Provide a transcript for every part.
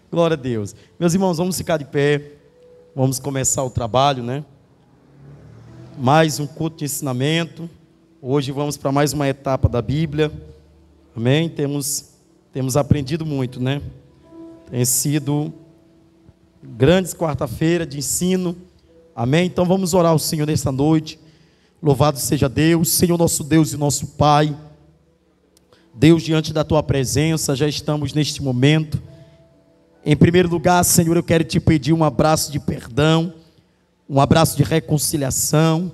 Glória a Deus. Meus irmãos, vamos ficar de pé. Vamos começar o trabalho, né? Mais um culto de ensinamento. Hoje vamos para mais uma etapa da Bíblia. Amém? Temos aprendido muito, né? Tem sido grandes quarta-feira de ensino. Amém? Então vamos orar ao Senhor nesta noite. Louvado seja Deus, Senhor nosso Deus e nosso Pai. Deus, diante da Tua presença, já estamos neste momento. Em primeiro lugar, Senhor, eu quero te pedir um abraço de perdão, um abraço de reconciliação.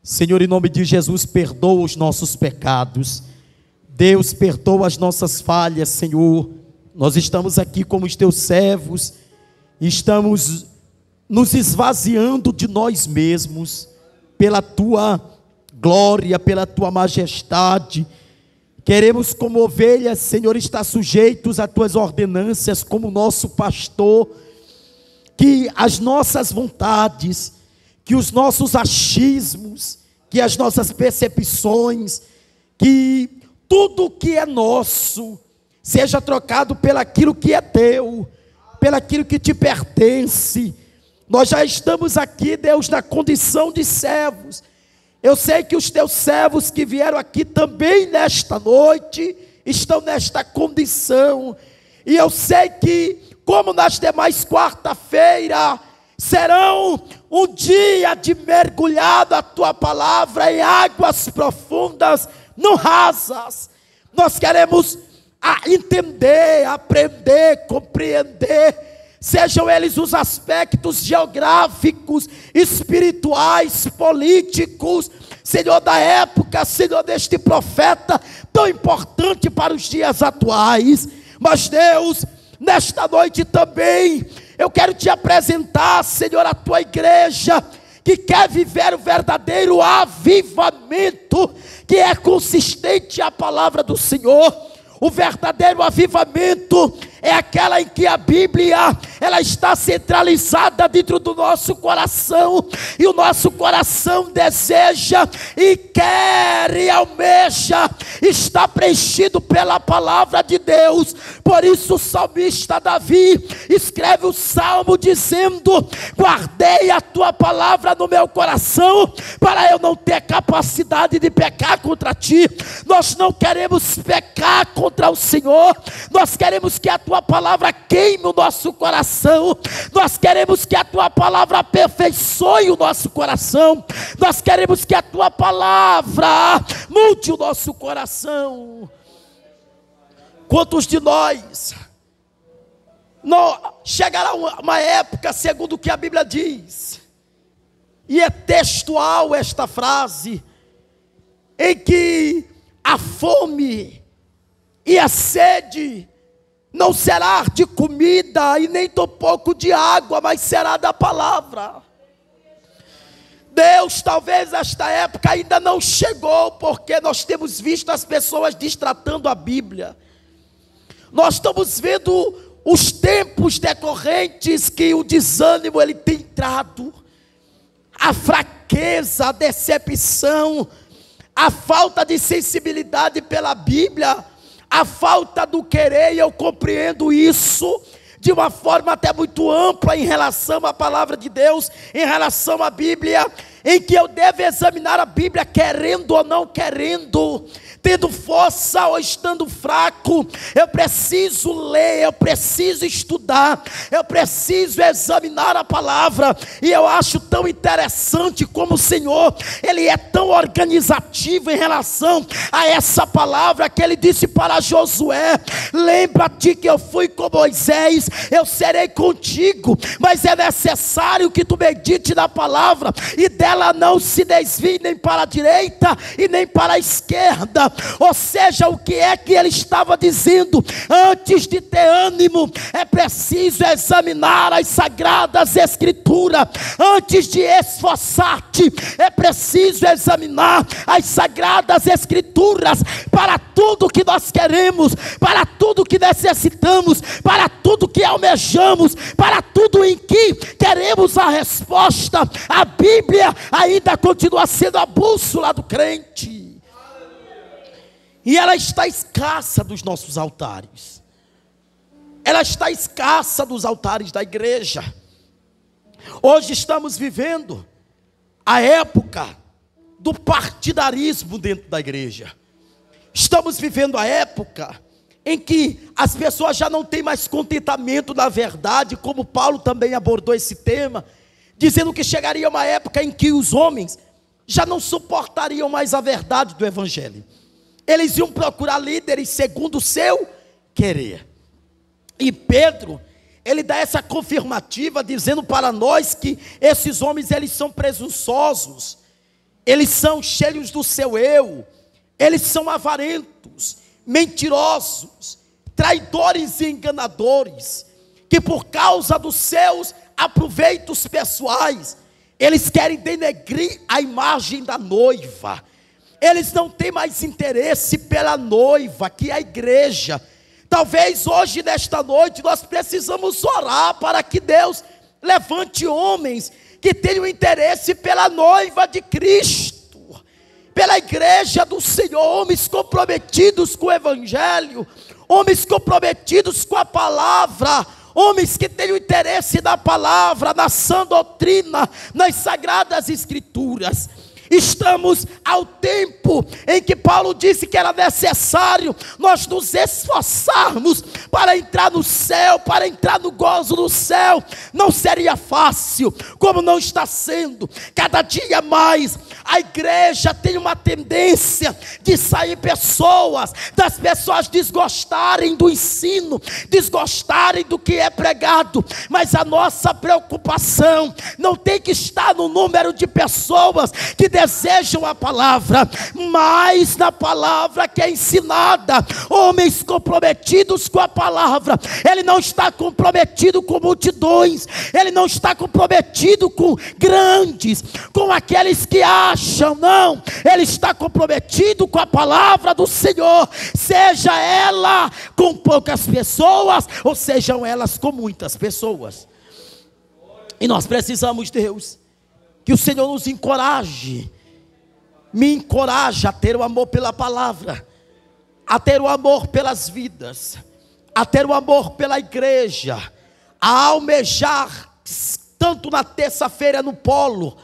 Senhor, em nome de Jesus, perdoa os nossos pecados. Deus, perdoa as nossas falhas, Senhor. Nós estamos aqui como os Teus servos, estamos nos esvaziando de nós mesmos, pela Tua glória, pela Tua majestade. Queremos, como ovelhas, Senhor, estar sujeitos a Tuas ordenâncias, como nosso pastor, que as nossas vontades, que os nossos achismos, que as nossas percepções, que tudo que é nosso, seja trocado pelaquilo que é Teu, pelaquilo que Te pertence. Nós já estamos aqui, Deus, na condição de servos. Eu sei que os Teus servos que vieram aqui também nesta noite estão nesta condição. E eu sei que, como nas demais quarta-feira, serão um dia de mergulhar na Tua palavra em águas profundas, não rasas. Nós queremos entender, aprender, compreender, sejam eles os aspectos geográficos, espirituais, políticos, Senhor, da época, Senhor, deste profeta, tão importante para os dias atuais. Mas Deus, nesta noite também, eu quero Te apresentar, Senhor, a Tua igreja, que quer viver o verdadeiro avivamento, que é consistente à palavra do Senhor. O verdadeiro avivamento é aquela em que a Bíblia, ela está centralizada dentro do nosso coração, e o nosso coração deseja e quer e almeja, está preenchido pela palavra de Deus. Por isso o salmista Davi escreve o salmo dizendo: guardei a Tua palavra no meu coração, para eu não ter capacidade de pecar contra Ti. Nós não queremos pecar contra o Senhor, nós queremos que a Tua palavra queime o nosso coração, nós queremos que a Tua palavra aperfeiçoe o nosso coração, nós queremos que a Tua palavra mude o nosso coração. Quantos de nós não chegará uma época, segundo o que a Bíblia diz, e é textual esta frase, em que a fome e a sede não será de comida e nem tampouco de água, mas será da palavra. Deus, talvez esta época ainda não chegou, porque nós temos visto as pessoas destratando a Bíblia. Nós estamos vendo os tempos decorrentes que o desânimo ele tem entrado, a fraqueza, a decepção, a falta de sensibilidade pela Bíblia, a falta do querer. E eu compreendo isso de uma forma até muito ampla em relação à palavra de Deus, em relação à Bíblia, em que eu devo examinar a Bíblia querendo ou não querendo, tendo força ou estando fraco. Eu preciso ler, eu preciso estudar, eu preciso examinar a palavra. E eu acho tão interessante como o Senhor, Ele é tão organizativo em relação a essa palavra, que Ele disse para Josué: lembra-te que eu fui com Moisés, eu serei contigo, mas é necessário que tu medite na palavra, e dela não se desvie nem para a direita e nem para a esquerda. Ou seja, o que é que ele estava dizendo? Antes de ter ânimo, é preciso examinar as sagradas escrituras. Antes de esforçar-te, é preciso examinar as sagradas escrituras, para tudo que nós queremos, para tudo que necessitamos, para tudo que almejamos, para tudo em que queremos a resposta. A Bíblia ainda continua sendo a bússola do crente, e ela está escassa dos nossos altares. ela está escassa dos altares da igreja. Hoje estamos vivendo a época do partidarismo dentro da igreja. Estamos vivendo a época em que as pessoas já não têm mais contentamento na verdade, como Paulo também abordou esse tema, dizendo que chegaria uma época em que os homens já não suportariam mais a verdade do evangelho. Eles iam procurar líderes segundo o seu querer. E Pedro, ele dá essa confirmativa, dizendo para nós que esses homens, eles são presunçosos, eles são cheios do seu eu, eles são avarentos, mentirosos, traidores e enganadores, que por causa dos seus aproveitos pessoais, eles querem denegrir a imagem da noiva. Eles não têm mais interesse pela noiva, que é a igreja. Talvez hoje, nesta noite, nós precisamos orar para que Deus levante homens que tenham interesse pela noiva de Cristo, pela igreja do Senhor, homens comprometidos com o evangelho, homens comprometidos com a palavra, homens que tenham interesse na palavra, na sã doutrina, nas sagradas escrituras. Estamos ao tempo em que Paulo disse que era necessário nós nos esforçarmos para entrar no céu, para entrar no gozo do céu. Não seria fácil, como não está sendo. Cada dia mais a igreja tem uma tendência de sair pessoas, das pessoas desgostarem do ensino, desgostarem do que é pregado. Mas a nossa preocupação não tem que estar no número de pessoas que desejam a palavra, mas na palavra que é ensinada. Homens comprometidos com a palavra. Ele não está comprometido com multidões, ele não está comprometido com grandes, com aqueles que acham, não. Ele está comprometido com a palavra do Senhor, seja ela com poucas pessoas, ou sejam elas com muitas pessoas. E nós precisamos, Deus, que o Senhor nos encoraje, me encoraja a ter o amor pela palavra, a ter o amor pelas vidas, a ter o amor pela igreja, a almejar, tanto na terça-feira no polo,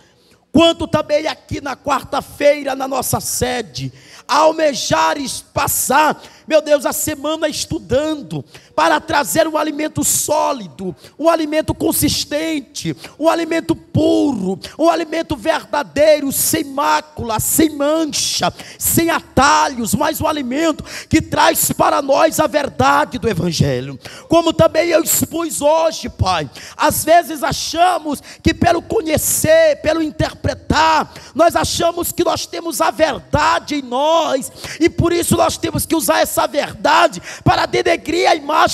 quanto também aqui na quarta-feira na nossa sede, a almejar e passar, meu Deus, a semana estudando, para trazer um alimento sólido, um alimento consistente, um alimento puro, um alimento verdadeiro, sem mácula, sem mancha, sem atalhos, mas um alimento que traz para nós a verdade do evangelho. Como também eu expus hoje, Pai, às vezes achamos que pelo conhecer, pelo interpretar, nós achamos que nós temos a verdade em nós, e por isso nós temos que usar essa verdade para denegrir a imagem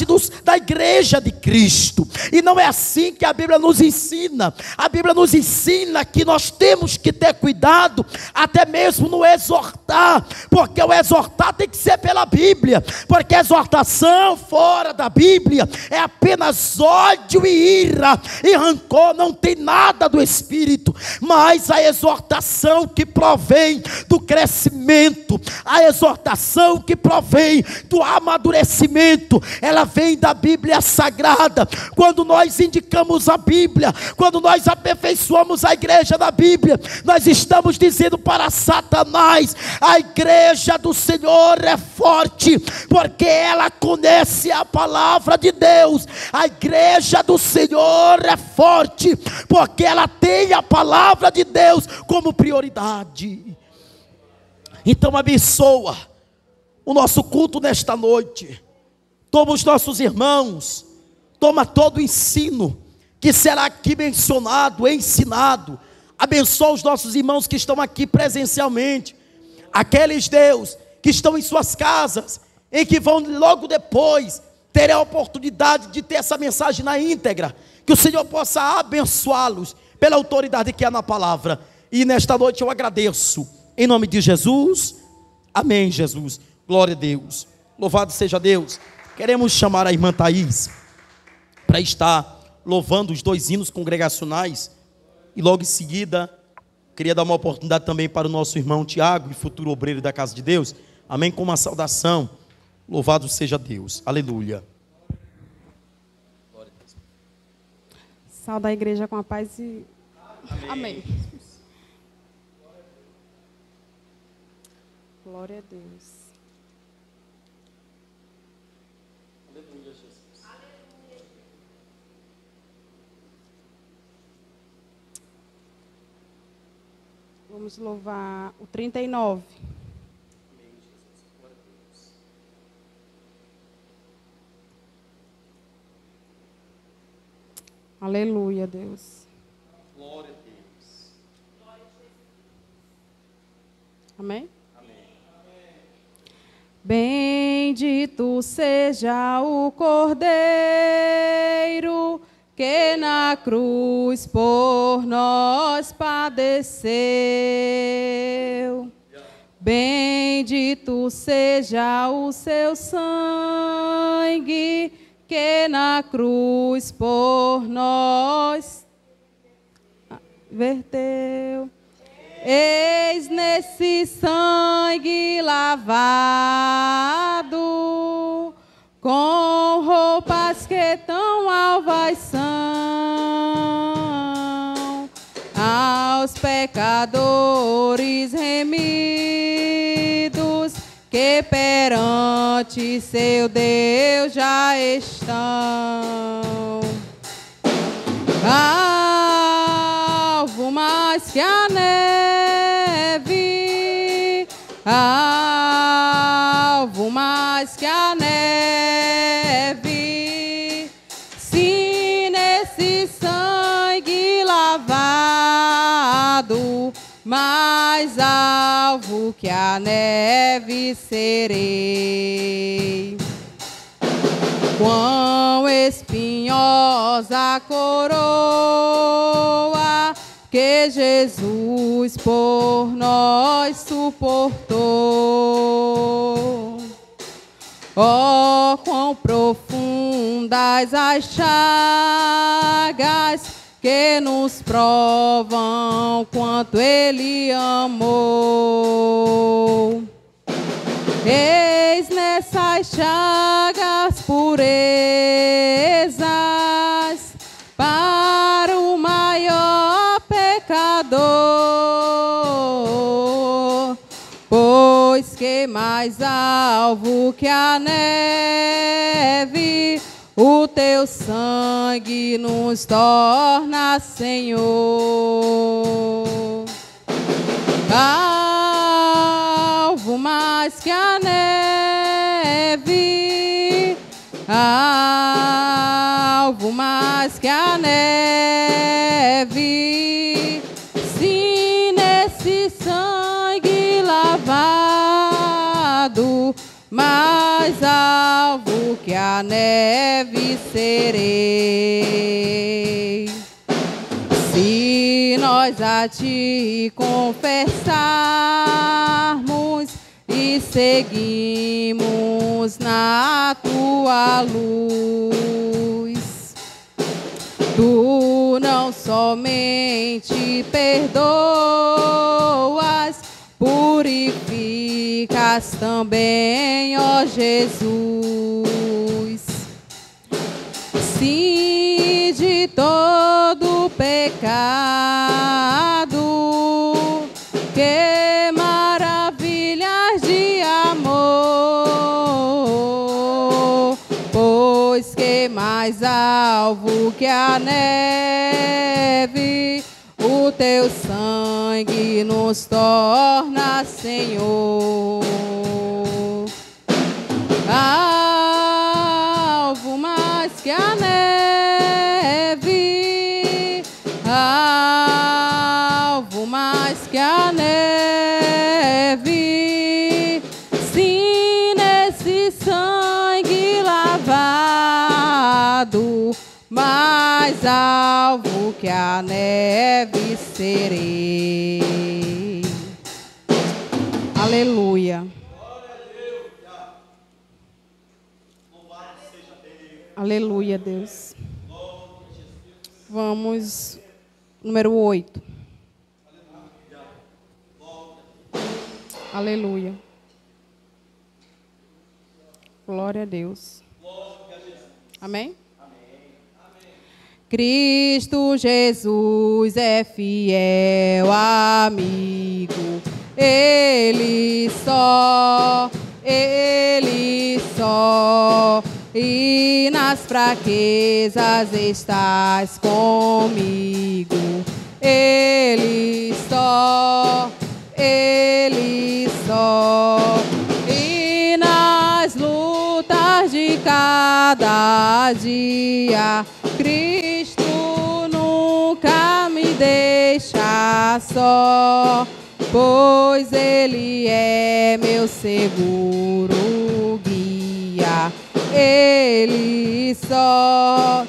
da igreja de Cristo. E não é assim que a Bíblia nos ensina. A Bíblia nos ensina que nós temos que ter cuidado, até mesmo no exortar, porque o exortar tem que ser pela Bíblia, porque a exortação fora da Bíblia é apenas ódio e ira e rancor, não tem nada do Espírito. Mas a exortação que provém do crescimento, a exortação que provém do amadurecimento, ela vem da Bíblia Sagrada. Quando nós indicamos a Bíblia, quando nós aperfeiçoamos a igreja da Bíblia, nós estamos dizendo para Satanás: a igreja do Senhor é forte, porque ela conhece a palavra de Deus. A igreja do Senhor é forte, porque ela tem a palavra de Deus como prioridade. Então abençoa o nosso culto nesta noite. Toma os nossos irmãos, toma todo o ensino que será aqui mencionado, ensinado. Abençoa os nossos irmãos que estão aqui presencialmente, aqueles, Deus, que estão em suas casas, em que vão logo depois ter a oportunidade de ter essa mensagem na íntegra. Que o Senhor possa abençoá-los pela autoridade que há na palavra. E nesta noite eu agradeço, em nome de Jesus. Amém, Jesus. Glória a Deus. Louvado seja Deus. Queremos chamar a irmã Thaís para estar louvando os 2 hinos congregacionais. E logo em seguida, queria dar uma oportunidade também para o nosso irmão Tiago, e futuro obreiro da casa de Deus. Amém, com uma saudação. Louvado seja Deus. Aleluia. Saúde a igreja com a paz e... Amém. Glória a Deus. Aleluia, Jesus. Vamos louvar o 39. Amém, Jesus. Glória a Deus. Aleluia, Deus. Glória a Deus. Amém? Amém. Bendito seja o Cordeiro que na cruz por nós padeceu. Bendito seja o seu sangue que na cruz por nós verteu. Eis nesse sangue lavado, com roupas que tão alvas são, aos pecadores remidos, que perante seu Deus já estão. Alvo mais que a neve, alvo mais que a neve, se nesse sangue lavado, mais alvo que a neve serei. Quão espinhosa a coroa que Jesus por nós suportou. Oh, quão profundas as chagas que nos provam quanto Ele amou. Eis nessas chagas purezas para o maior pecador, pois que mais alvo que a neve, o teu sangue nos torna, Senhor. Alvo mais que a neve, alvo mais que a neve, se nesse sangue lavado, mais alvo que a neve serei. Se nós a ti confessarmos e seguimos na tua luz, tu não somente perdoas, purificas também, ó Jesus. Sim, de todo pecado, que maravilhas de amor, pois que mais alvo que a neve, o teu sangue nos torna, Senhor. Alvo mais que a neve, alvo mais que a neve, se nesse sangue lavado, mais alvo que a neve serei. Aleluia. Aleluia, Deus. Vamos, número 8. Aleluia. Glória a Deus. Amém? Cristo Jesus é fiel amigo. Ele só, e nas fraquezas estás comigo. Ele só, e nas lutas de cada dia, Cristo nunca me deixa só, pois Ele é meu seguro guia. Ele só,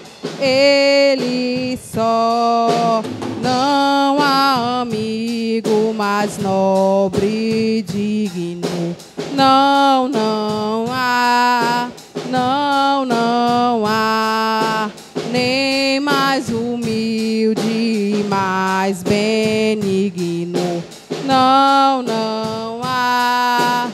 não há amigo mais nobre e digno. Não há, nem mais humilde e mais benigno. Não há.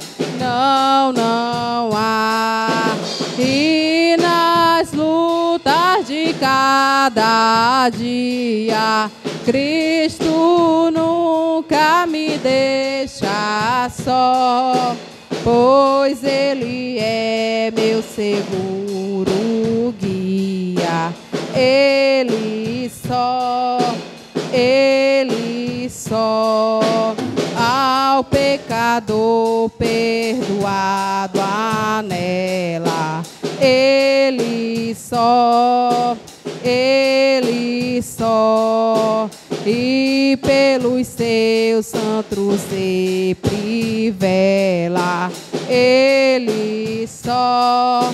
E nas lutas de cada dia, Cristo nunca me deixa só, pois Ele é meu seguro guia. Ele só, ao pecador perdoado anela. Ele só, e pelos seus santos sempre vela. Ele só,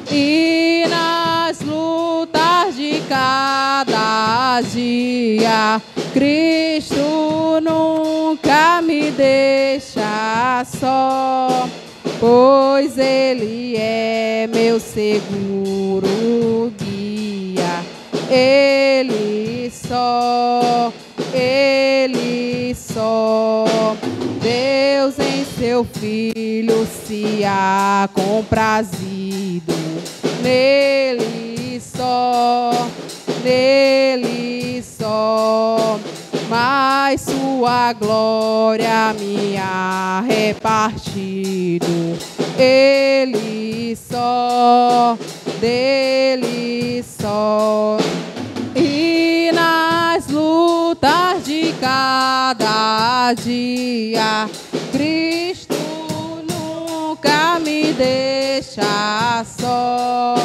e nas lutas de cada dia, Cristo nunca me deixa só, pois Ele é meu seguro guia. Ele só, Deus em seu Filho se há comprazido. Nele só, mas sua glória me há repartido. Ele só, dele só, e nas lutas de cada dia, Cristo nunca me deixa só,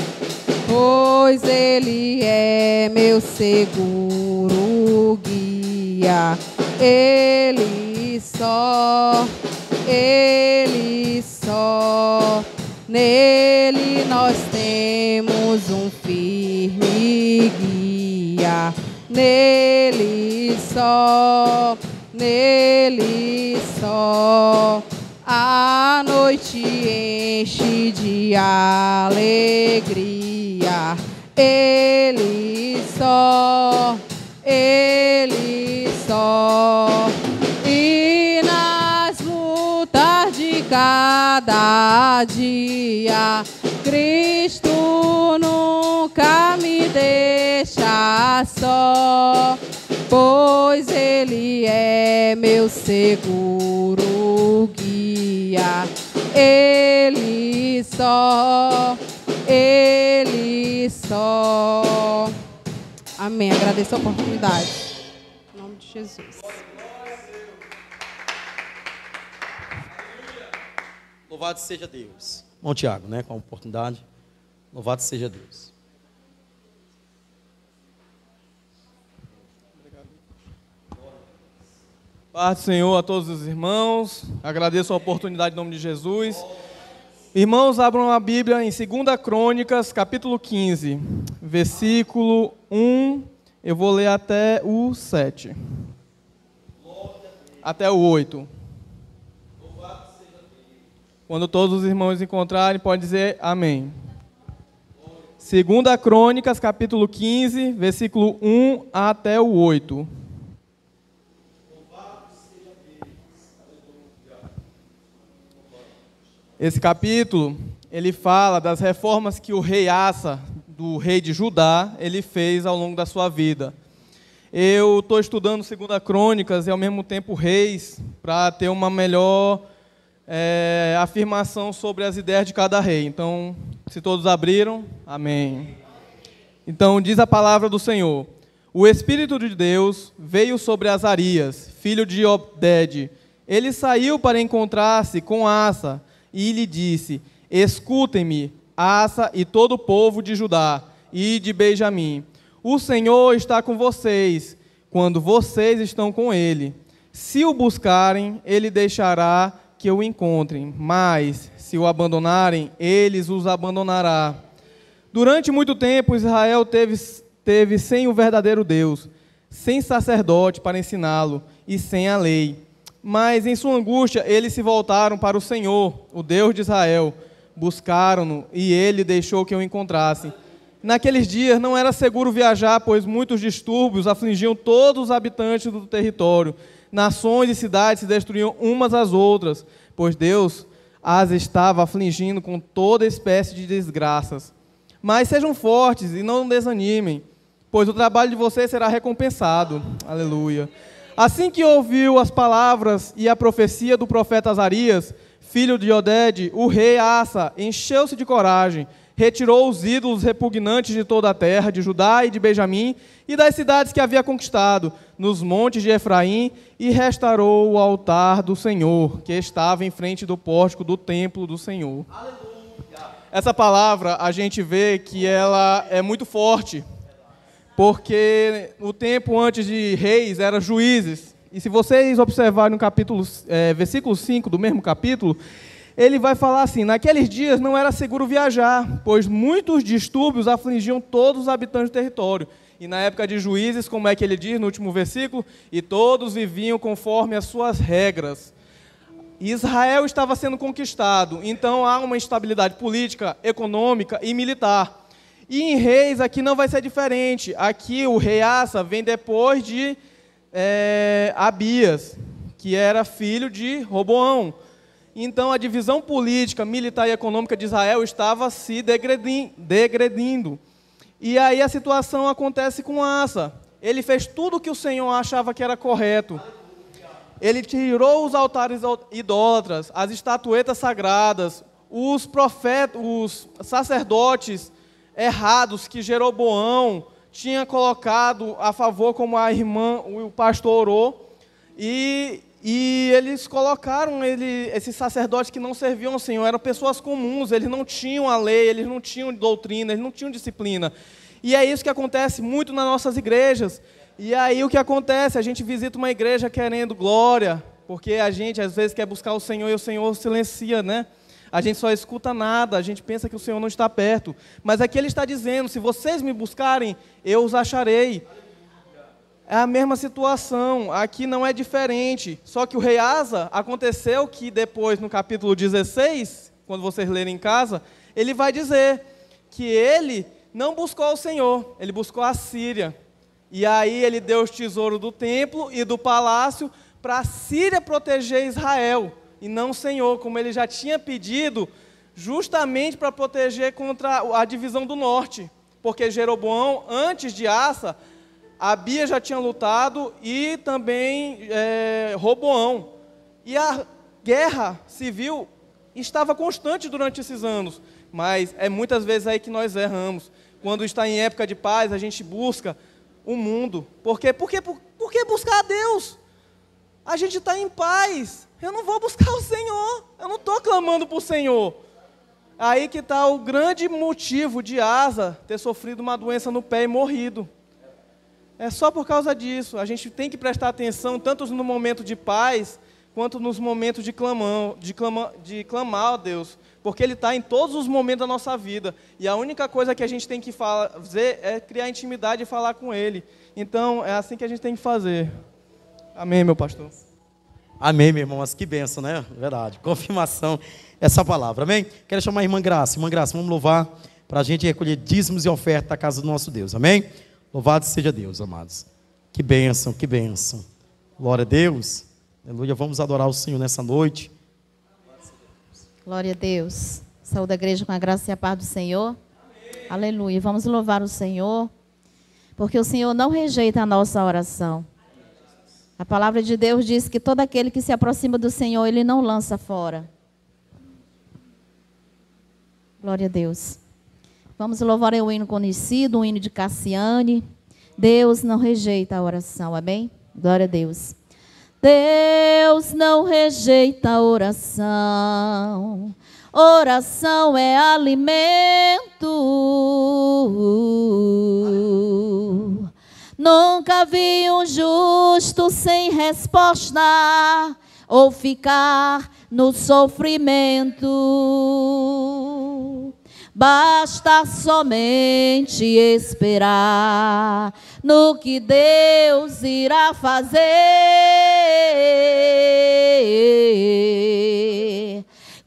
pois Ele é meu seguro guia. Ele só, nele nós temos um firme guia. Nele só, a noite enche de alegria. Ele só, e nas lutas de cada dia, Cristo nunca me deixa só, pois Ele é meu seguro guia. Ele só, Amém. Agradeço a oportunidade. Em nome de Jesus. Louvado seja Deus. Bom, Tiago, né? Com a oportunidade. Louvado seja Deus. Paz do Senhor a todos os irmãos. Agradeço a oportunidade em nome de Jesus. Irmãos, abram a Bíblia em 2 Crônicas, capítulo 15, versículo 1. Eu vou ler até o 7. Até o 8. Quando todos os irmãos encontrarem, pode dizer amém. 2 Crônicas, capítulo 15, versículo 1 até o 8. Esse capítulo, ele fala das reformas que o rei Asa, do rei de Judá, ele fez ao longo da sua vida. Eu estou estudando 2 Crônicas e ao mesmo tempo Reis, para ter uma melhor afirmação sobre as ideias de cada rei. Então, se todos abriram, amém. Então, diz a palavra do Senhor: o Espírito de Deus veio sobre Azarias, filho de Obed. Ele saiu para encontrar-se com Asa e lhe disse: escutem-me, Asa e todo o povo de Judá e de Benjamim. O Senhor está com vocês, quando vocês estão com Ele. Se o buscarem, Ele deixará que o encontrem, mas se o abandonarem, Ele os abandonará. Durante muito tempo, Israel teve sem o verdadeiro Deus, sem sacerdote para ensiná-lo e sem a lei. Mas em sua angústia, eles se voltaram para o Senhor, o Deus de Israel. Buscaram-no e Ele deixou que o encontrassem. Naqueles dias não era seguro viajar, pois muitos distúrbios afligiam todos os habitantes do território. Nações e cidades se destruíam umas às outras, pois Deus as estava afligindo com toda espécie de desgraças. Mas sejam fortes e não desanimem, pois o trabalho de vocês será recompensado. Aleluia. Assim que ouviu as palavras e a profecia do profeta Azarias, filho de Oded, o rei Asa encheu-se de coragem, retirou os ídolos repugnantes de toda a terra, de Judá e de Benjamim, e das cidades que havia conquistado, nos montes de Efraim, e restaurou o altar do Senhor, que estava em frente do pórtico do templo do Senhor. Aleluia. Essa palavra, a gente vê que ela é muito forte, porque o tempo antes de reis era juízes. E se vocês observarem no capítulo, versículo 5 do mesmo capítulo, ele vai falar assim: naqueles dias não era seguro viajar, pois muitos distúrbios afligiam todos os habitantes do território. E na época de juízes, como é que ele diz no último versículo? E todos viviam conforme as suas regras. Israel estava sendo conquistado, então há uma instabilidade política, econômica e militar. E em reis aqui não vai ser diferente. Aqui o rei Asa vem depois de Abias, que era filho de Roboão. Então a divisão política, militar e econômica de Israel estava se degredindo. E aí a situação acontece com Asa. Ele fez tudo o que o Senhor achava que era correto. Ele tirou os altares idólatras, as estatuetas sagradas, os profetas, os sacerdotes errados que Jeroboão tinha colocado a favor, como a irmã, o pastor orou, e eles colocaram esses sacerdotes que não serviam ao Senhor, eram pessoas comuns, eles não tinham a lei, eles não tinham doutrina, eles não tinham disciplina. E é isso que acontece muito nas nossas igrejas. E aí o que acontece? A gente visita uma igreja querendo glória, porque a gente às vezes quer buscar o Senhor e o Senhor silencia, né? A gente só escuta nada, a gente pensa que o Senhor não está perto. Mas aqui Ele está dizendo: se vocês me buscarem, eu os acharei. É a mesma situação, aqui não é diferente. Só que o rei Asa, aconteceu que depois, no capítulo 16, quando vocês lerem em casa, ele vai dizer que ele não buscou o Senhor, ele buscou a Síria. E aí ele deu os tesouros do templo e do palácio para a Síria proteger Israel, e não o Senhor, como ele já tinha pedido, justamente para proteger contra a divisão do norte. Porque Jeroboão, antes de Asa, Abias já tinha lutado e também Roboão. E a guerra civil estava constante durante esses anos. Mas é muitas vezes aí que nós erramos. Quando está em época de paz, a gente busca o mundo. Por quê? Por que buscar a Deus? A gente está em paz. Eu não vou buscar o Senhor. Eu não estou clamando para o Senhor. Aí que está o grande motivo de Asa ter sofrido uma doença no pé e morrido. É só por causa disso. A gente tem que prestar atenção tanto no momento de paz, quanto nos momentos de clamar a Deus. Porque Ele está em todos os momentos da nossa vida. E a única coisa que a gente tem que fazer é criar intimidade e falar com Ele. Então, é assim que a gente tem que fazer. Amém, meu pastor. Amém, meu irmão. Mas que bênção, né? Verdade. Confirmação essa palavra. Amém? Quero chamar a irmã Graça. Irmã Graça, vamos louvar para a gente recolher dízimos e ofertas da casa do nosso Deus. Amém? Louvado seja Deus, amados. Que bênção, que bênção. Glória a Deus. Aleluia. Vamos adorar o Senhor nessa noite. Glória a Deus. Saúde a igreja com a graça e a paz do Senhor. Amém. Aleluia. Vamos louvar o Senhor, porque o Senhor não rejeita a nossa oração. A palavra de Deus diz que todo aquele que se aproxima do Senhor, Ele não lança fora. Glória a Deus. Vamos louvar o hino conhecido, o hino de Cassiane. Deus não rejeita a oração, amém? Glória a Deus. Deus não rejeita a oração. Oração é alimento. Nunca vi um justo sem resposta ou ficar no sofrimento. Basta somente esperar no que Deus irá fazer.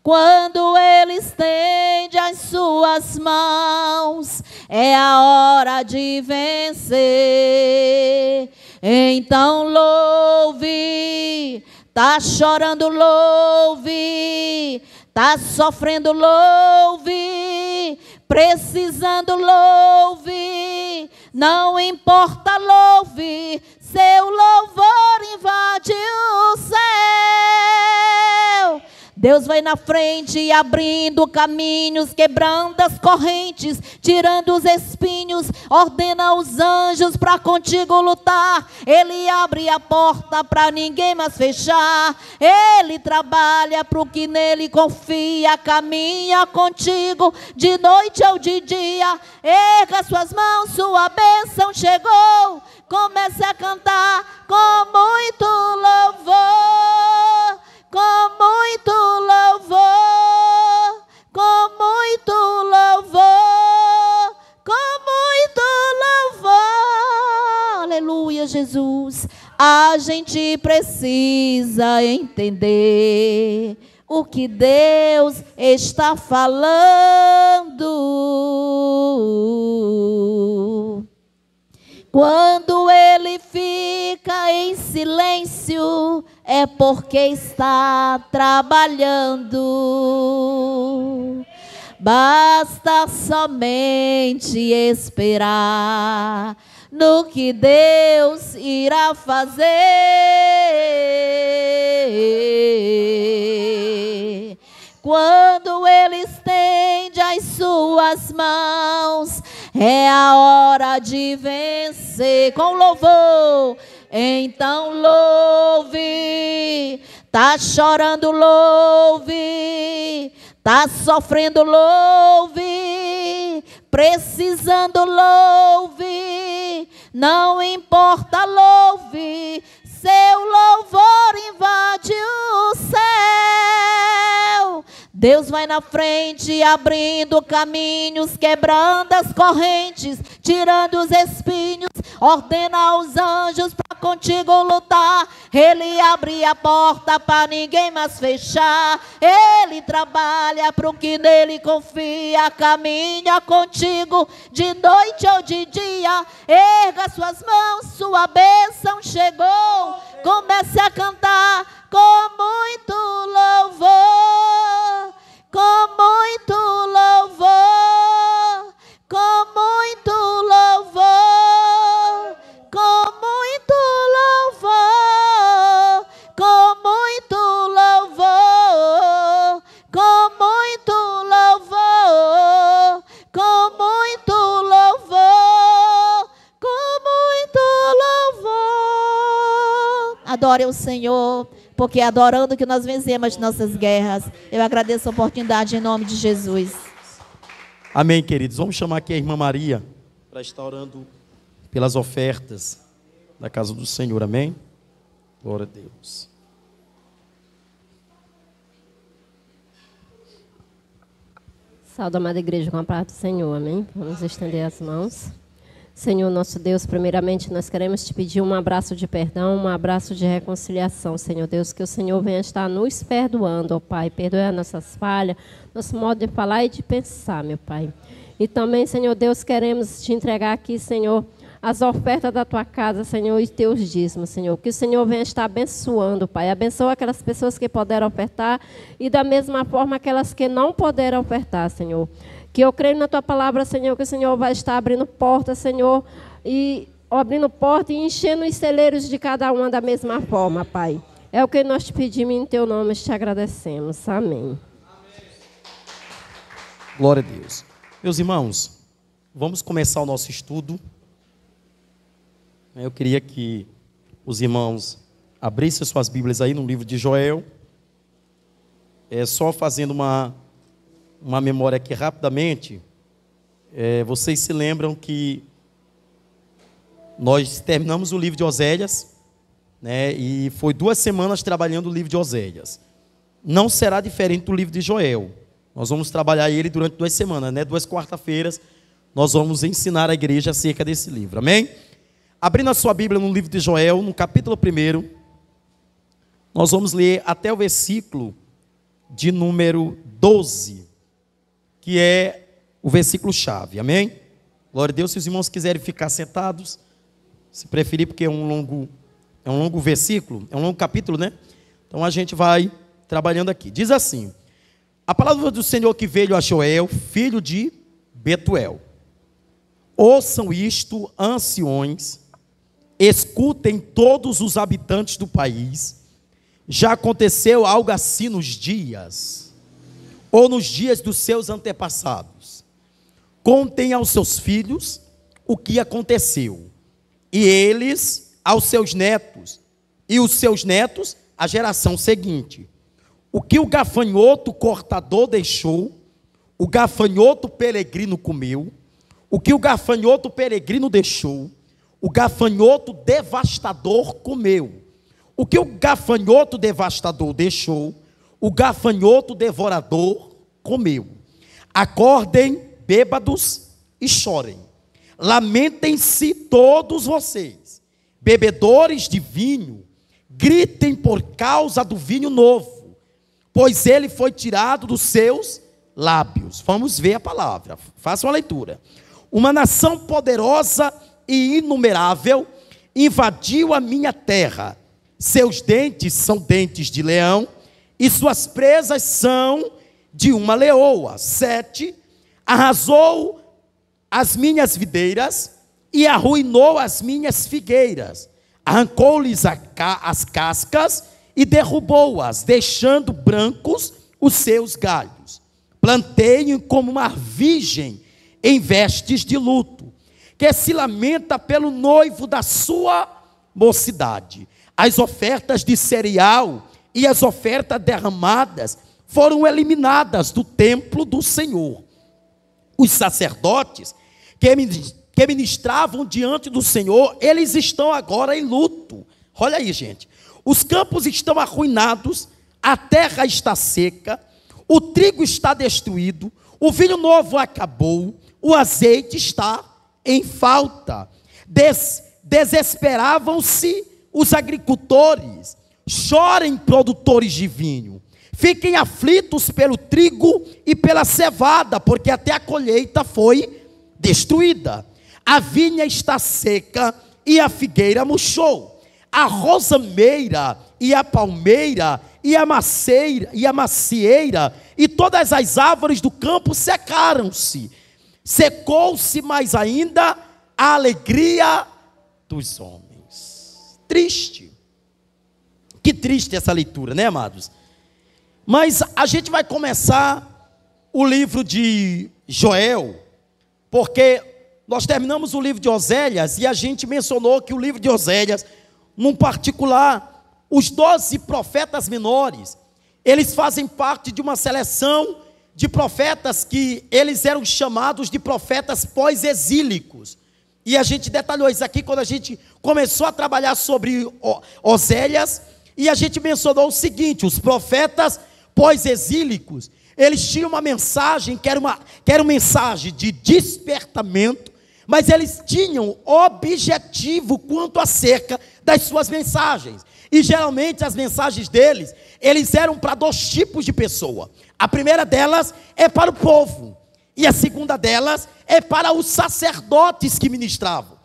Quando Ele estende as suas mãos, é a hora de vencer. Então louve, tá chorando, louve, tá sofrendo, louve, precisando, louve, não importa, louve, seu louvor invade o céu. Deus vai na frente, abrindo caminhos, quebrando as correntes, tirando os espinhos, ordena os anjos para contigo lutar. Ele abre a porta para ninguém mais fechar. Ele trabalha para o que nele confia, caminha contigo de noite ou de dia. Erga suas mãos, sua bênção chegou. Comece a cantar com muito louvor. Com muito louvor, com muito louvor, com muito louvor. Aleluia, Jesus. A gente precisa entender o que Deus está falando. Quando Ele fica em silêncio, é porque está trabalhando. Basta somente esperar no que Deus irá fazer. Quando Ele estende as suas mãos, é a hora de vencer. Com louvor, então louve. Tá chorando, louve. Tá sofrendo, louve. Precisando, louve. Não importa, louve. Seu louvor invade o céu. Deus vai na frente, abrindo caminhos, quebrando as correntes, tirando os espinhos, ordena aos anjos para contigo lutar. Ele abre a porta para ninguém mais fechar. Ele trabalha para o que nele confia, caminha contigo de noite ou de dia. Erga suas mãos, sua bênção chegou. Comece a cantar com muito louvor, com muito louvor, com muito louvor, com muito louvor, com muito louvor, com muito louvor, com muito louvor, com muito louvor. Adore o Senhor, porque é adorando que nós vencemos as nossas guerras. Eu agradeço a oportunidade em nome de Jesus. Amém, queridos. Vamos chamar aqui a irmã Maria para estar orando pelas ofertas da casa do Senhor. Amém? Glória a Deus. Saúde, amada igreja, com a paz do Senhor. Amém? Vamos estender as mãos. Senhor nosso Deus, primeiramente nós queremos te pedir um abraço de perdão, um abraço de reconciliação, Senhor Deus, que o Senhor venha estar nos perdoando, ó Pai, perdoe as nossas falhas, nosso modo de falar e de pensar, meu Pai. E também, Senhor Deus, queremos te entregar aqui, Senhor, as ofertas da tua casa, Senhor, e teus dízimos, Senhor. Que o Senhor venha estar abençoando, Pai. Abençoa aquelas pessoas que puderam ofertar e da mesma forma aquelas que não puderam ofertar, Senhor. Que eu creio na tua palavra, Senhor, que o Senhor vai estar abrindo portas, Senhor, e abrindo portas e enchendo os celeiros de cada uma da mesma forma, Pai. É o que nós te pedimos em teu nome, te agradecemos. Amém. Glória a Deus. Meus irmãos, vamos começar o nosso estudo. Eu queria que os irmãos abrissem suas Bíblias aí no livro de Joel. Só fazendo uma memória aqui rapidamente. Vocês se lembram que nós terminamos o livro de Oséias, né, e foi 2 semanas trabalhando o livro de Oséias. Não será diferente do livro de Joel. Nós vamos trabalhar ele durante 2 semanas, né? 2 quarta-feiras, nós vamos ensinar a igreja acerca desse livro, amém? Abrindo a sua Bíblia no livro de Joel, no capítulo 1, nós vamos ler até o versículo de número 12, que é o versículo-chave, amém? Glória a Deus. Se os irmãos quiserem ficar sentados, se preferir, porque é um longo versículo, é um longo capítulo, né? Então a gente vai trabalhando aqui. Diz assim: a palavra do Senhor que veio a Joel, filho de Betuel. Ouçam isto, anciões, escutem todos os habitantes do país. Já aconteceu algo assim nos dias, ou nos dias dos seus antepassados. Contem aos seus filhos o que aconteceu, e eles aos seus netos, e os seus netos à geração seguinte. O que o gafanhoto cortador deixou, o gafanhoto peregrino comeu. O que o gafanhoto peregrino deixou, o gafanhoto devastador comeu. O que o gafanhoto devastador deixou, o gafanhoto devorador comeu. Acordem, bêbados, e chorem. Lamentem-se todos vocês, bebedores de vinho, gritem por causa do vinho novo, pois ele foi tirado dos seus lábios. Vamos ver a palavra, façam a leitura. Uma nação poderosa e inumerável invadiu a minha terra. Seus dentes são dentes de leão, e suas presas são de uma leoa. 7. Arrasou as minhas videiras e arruinou as minhas figueiras. Arrancou-lhes as cascas e derrubou-as, deixando brancos os seus galhos. Plantei-o como uma virgem em vestes de luto, que se lamenta pelo noivo da sua mocidade. As ofertas de cereal e as ofertas derramadas foram eliminadas do templo do Senhor. Os sacerdotes que ministravam diante do Senhor, eles estão agora em luto. Olha aí, gente. Os campos estão arruinados, a terra está seca, o trigo está destruído, o vinho novo acabou, o azeite está em falta. Desesperavam-se os agricultores. Chorem, produtores de vinho. Fiquem aflitos pelo trigo e pela cevada, porque até a colheita foi destruída. A vinha está seca e a figueira murchou. A rosameira e a palmeira e a macieira e todas as árvores do campo secaram-se. Secou-se mais ainda a alegria dos homens. Triste. Que triste essa leitura, né, amados? Mas a gente vai começar o livro de Joel, porque nós terminamos o livro de Oséias e a gente mencionou que o livro de Oséias, num particular, os 12 profetas menores, eles fazem parte de uma seleção de profetas que eles eram chamados de profetas pós-exílicos. E a gente detalhou isso aqui quando a gente começou a trabalhar sobre Oséias, e a gente mencionou o seguinte: os profetas pós-exílicos, eles tinham uma mensagem que era uma mensagem de despertamento, mas eles tinham objetivo quanto acerca das suas mensagens. E geralmente as mensagens deles, eles eram para 2 tipos de pessoa. A primeira delas é para o povo, e a segunda delas é para os sacerdotes que ministravam.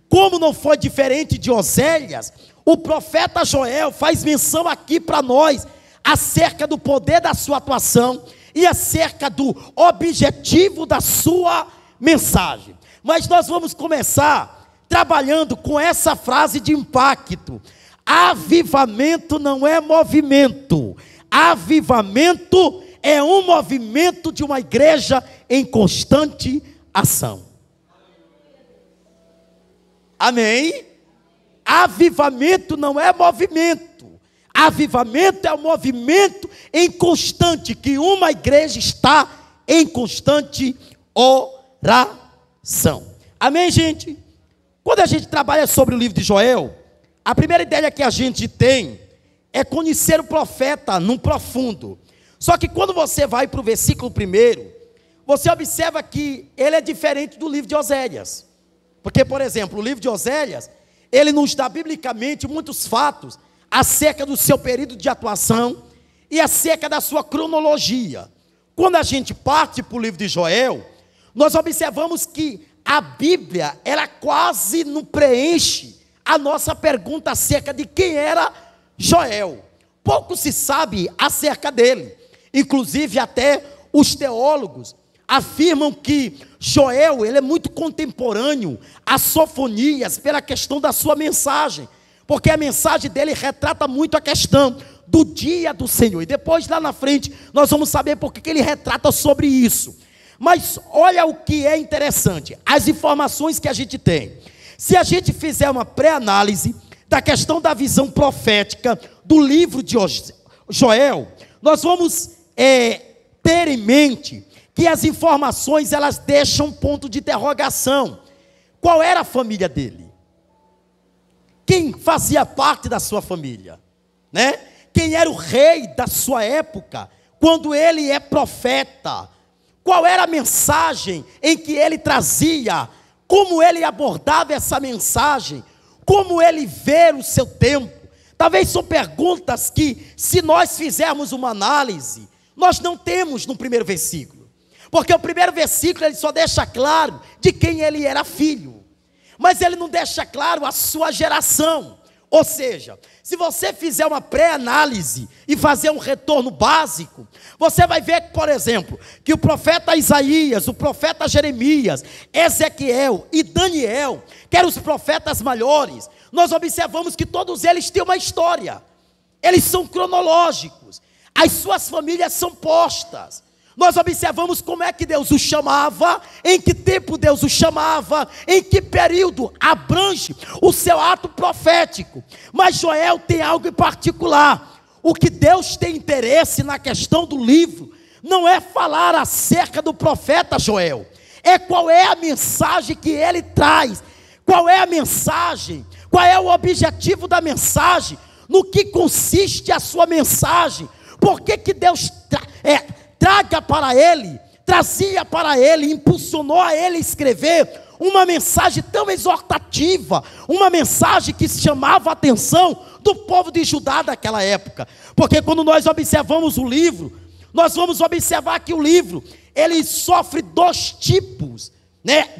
como não foi diferente de Oséias, o profeta Joel faz menção aqui para nós acerca do poder da sua atuação e acerca do objetivo da sua mensagem. Mas nós vamos começar trabalhando com essa frase de impacto: avivamento não é movimento, avivamento é um movimento de uma igreja em constante ação. Amém? Avivamento não é movimento, avivamento é um movimento em constante, que uma igreja está em constante oração. Amém, gente? Quando a gente trabalha sobre o livro de Joel, a primeira ideia que a gente tem é conhecer o profeta num profundo. Só que quando você vai para o versículo 1, você observa que ele é diferente do livro de Oséias. Porque, por exemplo, o livro de Oséias, ele nos dá biblicamente muitos fatos acerca do seu período de atuação e acerca da sua cronologia. Quando a gente parte para o livro de Joel, nós observamos que a Bíblia, ela quase não preenche a nossa pergunta acerca de quem era Joel. Pouco se sabe acerca dele. Inclusive até os teólogos afirmam que Joel, ele é muito contemporâneo a Sofonias pela questão da sua mensagem, porque a mensagem dele retrata muito a questão do dia do Senhor, e depois lá na frente nós vamos saber porque que ele retrata sobre isso. Mas olha o que é interessante, as informações que a gente tem. Se a gente fizer uma pré-análise da questão da visão profética do livro de Joel, nós vamos ter em mente que as informações, elas deixam um ponto de interrogação. Qual era a família dele? Quem fazia parte da sua família? Né? Quem era o rei da sua época, quando ele é profeta? Qual era a mensagem em que ele trazia? Como ele abordava essa mensagem? Como ele vê o seu tempo? Talvez são perguntas que, se nós fizermos uma análise, nós não temos no primeiro versículo. Porque o primeiro versículo ele só deixa claro de quem ele era filho, mas ele não deixa claro a sua geração. Ou seja, se você fizer uma pré-análise e fazer um retorno básico, você vai ver que, por exemplo, que o profeta Isaías, o profeta Jeremias, Ezequiel e Daniel, que eram os profetas maiores, nós observamos que todos eles têm uma história, eles são cronológicos, as suas famílias são postas. Nós observamos como é que Deus o chamava, em que tempo Deus o chamava, em que período abrange o seu ato profético. Mas Joel tem algo em particular. O que Deus tem interesse na questão do livro não é falar acerca do profeta Joel, é qual é a mensagem que ele traz, qual é a mensagem, qual é o objetivo da mensagem, no que consiste a sua mensagem, por que que Deus trazia para ele, impulsionou a ele escrever uma mensagem tão exortativa, uma mensagem que chamava a atenção do povo de Judá daquela época. Porque quando nós observamos o livro, nós vamos observar que o livro, ele sofre dois tipos,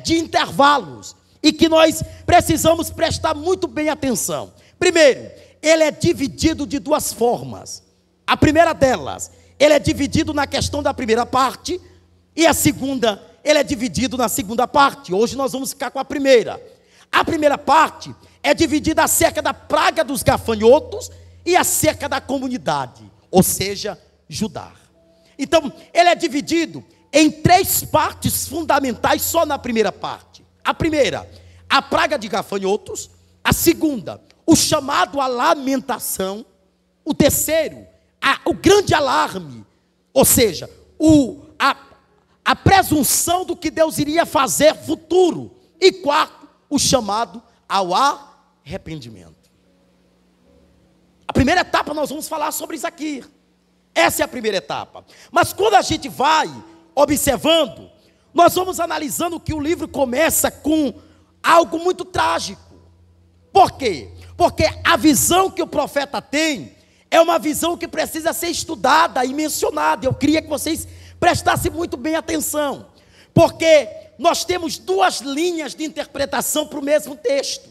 de intervalos, e que nós precisamos prestar muito bem atenção. Primeiro, ele é dividido de duas formas. A primeira delas, ele é dividido na questão da primeira parte, e a segunda, ele é dividido na segunda parte. Hoje nós vamos ficar com a primeira. A primeira parte é dividida acerca da praga dos gafanhotos e acerca da comunidade, ou seja, Judá. Então, ele é dividido em três partes fundamentais só na primeira parte. A primeira, a praga de gafanhotos. A segunda, o chamado à lamentação. O terceiro, o grande alarme, ou seja, a presunção do que Deus iria fazer futuro. E quarto, o chamado ao arrependimento. A primeira etapa nós vamos falar sobre isso aqui. Essa é a primeira etapa. Mas quando a gente vai observando, nós vamos analisando que o livro começa com algo muito trágico. Por quê? Porque a visão que o profeta tem é uma visão que precisa ser estudada e mencionada. Eu queria que vocês prestassem muito bem atenção, porque nós temos duas linhas de interpretação para o mesmo texto.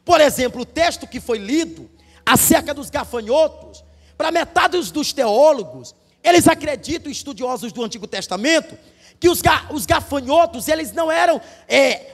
Por exemplo, o texto que foi lido acerca dos gafanhotos, para metade dos teólogos, eles acreditam, estudiosos do Antigo Testamento, que os gafanhotos, eles não eram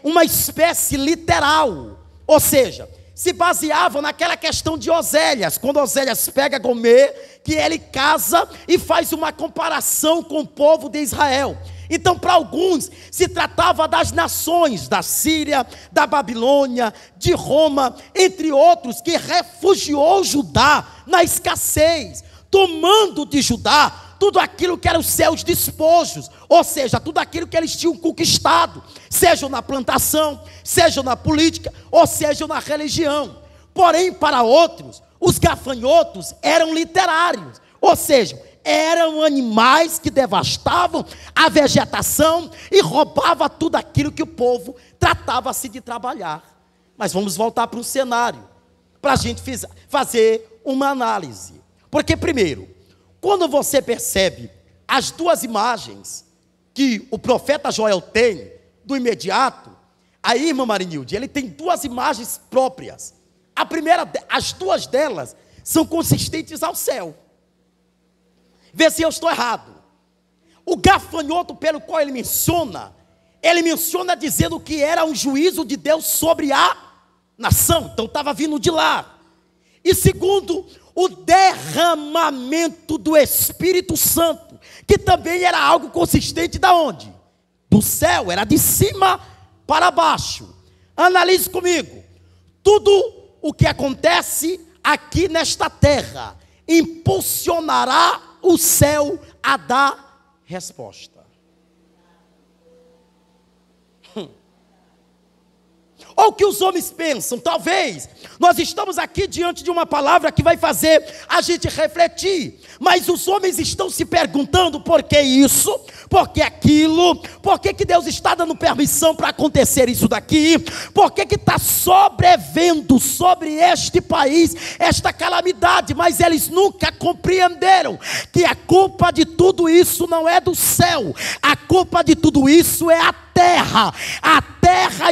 uma espécie literal, ou seja, se baseavam naquela questão de Oséias, quando Oséias pega Gomer, que ele casa e faz uma comparação com o povo de Israel. Então, para alguns, se tratava das nações, da Síria, da Babilônia, de Roma, entre outros, que refugiou Judá na escassez, tomando de Judá tudo aquilo que eram os seus despojos, ou seja, tudo aquilo que eles tinham conquistado, seja na plantação, seja na política, ou seja na religião. Porém, para outros, os gafanhotos eram literários, ou seja, eram animais que devastavam a vegetação e roubavam tudo aquilo que o povo tratava-se de trabalhar. Mas vamos voltar para um cenário, para a gente fazer uma análise. Porque primeiro, quando você percebe as duas imagens que o profeta Joel tem do imediato, aí, irmã Marinilde, ele tem duas imagens próprias. A primeira, as duas delas são consistentes ao céu. Vê se eu estou errado. O gafanhoto pelo qual ele menciona dizendo que era um juízo de Deus sobre a nação, então estava vindo de lá. E segundo, o derramamento do Espírito Santo, que também era algo consistente da onde? Do céu, era de cima para baixo. Analise comigo. Tudo o que acontece aqui nesta terra impulsionará o céu a dar resposta. Ou o que os homens pensam, talvez nós estamos aqui diante de uma palavra que vai fazer a gente refletir, mas os homens estão se perguntando por que isso, por que aquilo, por que Deus está dando permissão para acontecer isso daqui, por que está sobrevendo sobre este país esta calamidade, mas eles nunca compreenderam que a culpa de tudo isso não é do céu, a culpa de tudo isso é a terra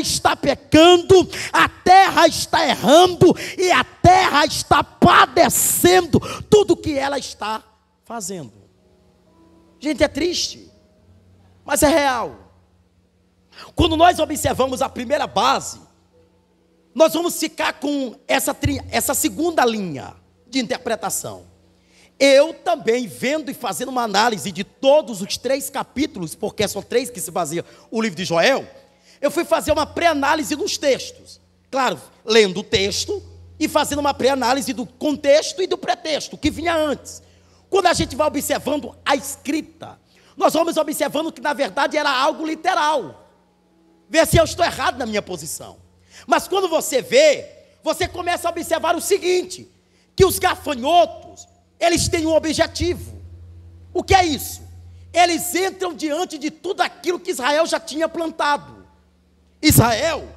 está pecando, a terra está errando e a terra está padecendo tudo que ela está fazendo. Gente, é triste, mas é real. Quando nós observamos a primeira base, nós vamos ficar com essa segunda linha de interpretação. Eu também, vendo e fazendo uma análise de todos os 3 capítulos, porque são 3 que se baseia o livro de Joel, eu fui fazer uma pré-análise nos textos. Claro, lendo o texto e fazendo uma pré-análise do contexto e do pretexto, que vinha antes. Quando a gente vai observando a escrita, nós vamos observando que na verdade era algo literal. Vê se eu estou errado na minha posição. Mas quando você vê, você começa a observar o seguinte, que os gafanhotos, eles têm um objetivo. O que é isso? Eles entram diante de tudo aquilo que Israel já tinha plantado. Israel,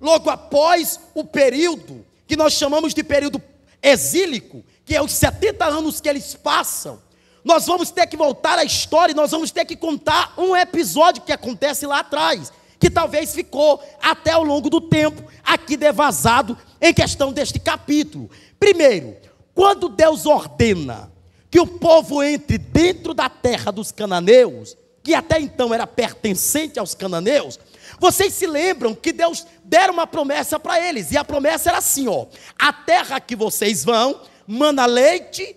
logo após o período, que nós chamamos de período exílico, que é os 70 anos que eles passam, nós vamos ter que voltar à história e nós vamos ter que contar um episódio que acontece lá atrás, que talvez ficou até ao longo do tempo aqui devasado em questão deste capítulo. Primeiro, quando Deus ordena que o povo entre dentro da terra dos cananeus, que até então era pertencente aos cananeus, vocês se lembram que Deus dera uma promessa para eles, e a promessa era assim, a terra que vocês vão, mana leite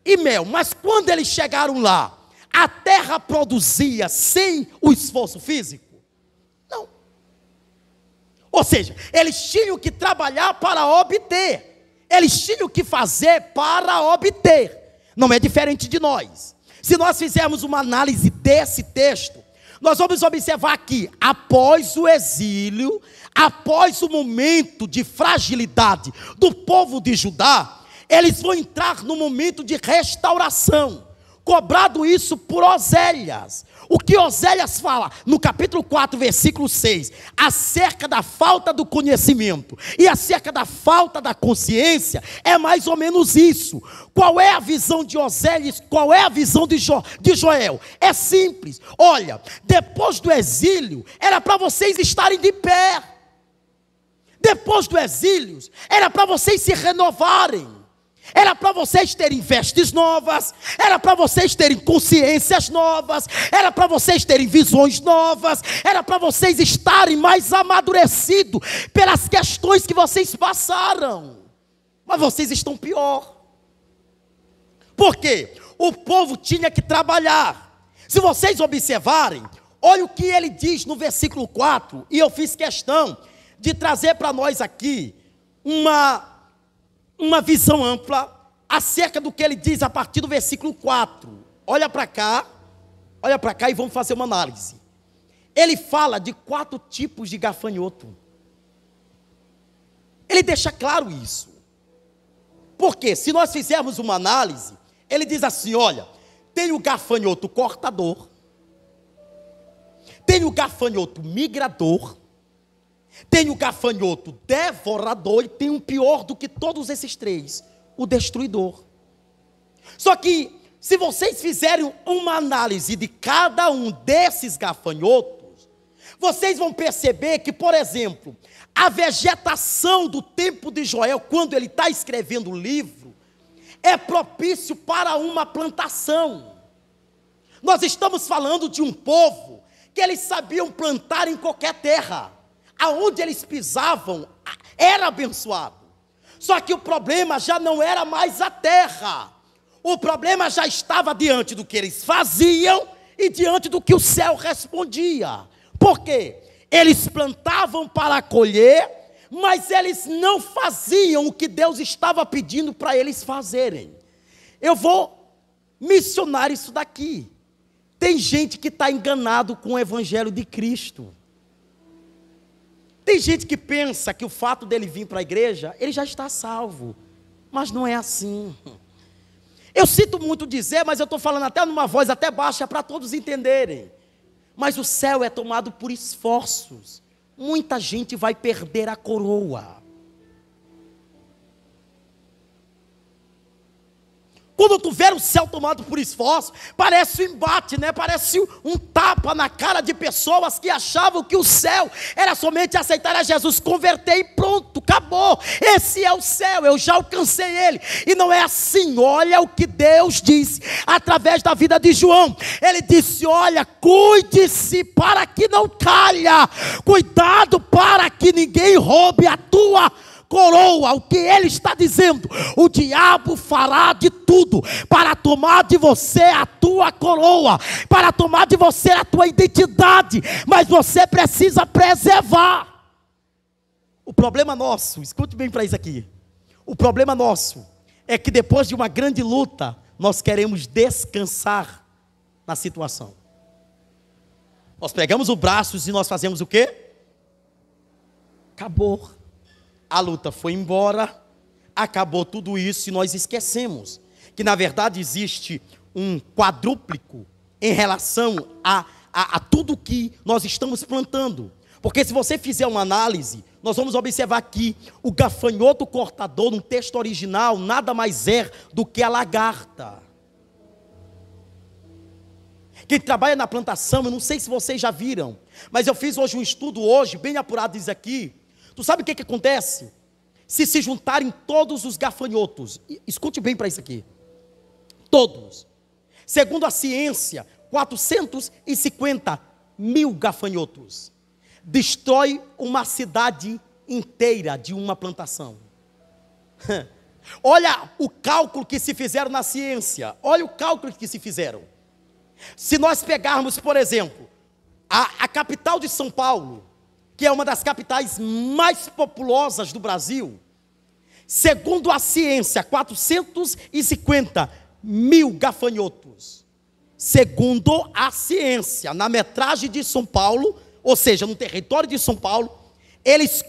e mel. Mas quando eles chegaram lá, a terra produzia sem o esforço físico? Não. Ou seja, eles tinham que trabalhar para obter, eles tinham que fazer para obter. Não é diferente de nós. Se nós fizermos uma análise desse texto, nós vamos observar que após o exílio, após o momento de fragilidade do povo de Judá, eles vão entrar no momento de restauração. cobrado isso por Oséias. O que Oséias fala no capítulo 4, versículo 6, acerca da falta do conhecimento e acerca da falta da consciência, é mais ou menos isso. Qual é a visão de Oséias? Qual é a visão de Joel? É simples. Olha, depois do exílio, era para vocês estarem de pé. Depois do exílio, era para vocês se renovarem. Era para vocês terem vestes novas, era para vocês terem consciências novas, era para vocês terem visões novas, era para vocês estarem mais amadurecidos pelas questões que vocês passaram. Mas vocês estão pior. Por quê? O povo tinha que trabalhar. Se vocês observarem, olha o que ele diz no versículo 4, e eu fiz questão de trazer para nós aqui uma visão ampla acerca do que ele diz a partir do versículo 4. Olha para cá e vamos fazer uma análise. Ele fala de 4 tipos de gafanhoto. Ele deixa claro isso. Porque se nós fizermos uma análise, ele diz assim, olha, tem o gafanhoto cortador, tem o gafanhoto migrador, tem o gafanhoto devorador e tem um pior do que todos esses 3, o destruidor. Só que, se vocês fizerem uma análise de cada um desses gafanhotos, vocês vão perceber que, por exemplo, a vegetação do tempo de Joel, quando ele está escrevendo o livro, é propício para uma plantação. Nós estamos falando de um povo que eles sabiam plantar em qualquer terra. Aonde eles pisavam, era abençoado. Só que o problema já não era mais a terra. O problema já estava diante do que eles faziam e diante do que o céu respondia. Por quê? Eles plantavam para colher, mas eles não faziam o que Deus estava pedindo para eles fazerem. Eu vou mencionar isso daqui. Tem gente que está enganado com o evangelho de Cristo. Tem gente que pensa que o fato dele vir para a igreja, ele já está salvo. Mas não é assim. Eu sinto muito dizer, mas eu estou falando até numa voz até baixa para todos entenderem. Mas o céu é tomado por esforços. Muita gente vai perder a coroa. Quando tu vê o céu tomado por esforço, parece um embate, né? Parece um tapa na cara de pessoas que achavam que o céu era somente aceitar a Jesus, converter e pronto, acabou. Esse é o céu, eu já alcancei ele. E não é assim. Olha o que Deus disse através da vida de João. Ele disse, olha, cuide-se para que não calha. Cuidado para que ninguém roube a tua coroa. O que ele está dizendo? O diabo fará de tudo para tomar de você a tua coroa, para tomar de você a tua identidade, mas você precisa preservar. O problema nosso, escute bem para isso aqui, o problema nosso é que depois de uma grande luta, nós queremos descansar na situação. Nós pegamos os braços e nós fazemos o quê? Acabou. A luta foi embora, acabou tudo isso e nós esquecemos que na verdade existe um quadrúplico em relação a tudo que nós estamos plantando. Porque se você fizer uma análise, nós vamos observar que o gafanhoto cortador no texto original nada mais é do que a lagarta. Quem trabalha na plantação, eu não sei se vocês já viram, mas eu fiz hoje um estudo bem apurado diz aqui. Tu sabe o que acontece? Se juntarem todos os gafanhotos, escute bem para isso aqui, todos, segundo a ciência, 450 mil gafanhotos, destrói uma cidade inteira de uma plantação. Olha o cálculo que se fizeram na ciência, olha o cálculo que se fizeram. Se nós pegarmos, por exemplo, a capital de São Paulo, que é uma das capitais mais populosas do Brasil, segundo a ciência, 450 mil gafanhotos. Segundo a ciência, na metragem de São Paulo, ou seja, no território de São Paulo, eles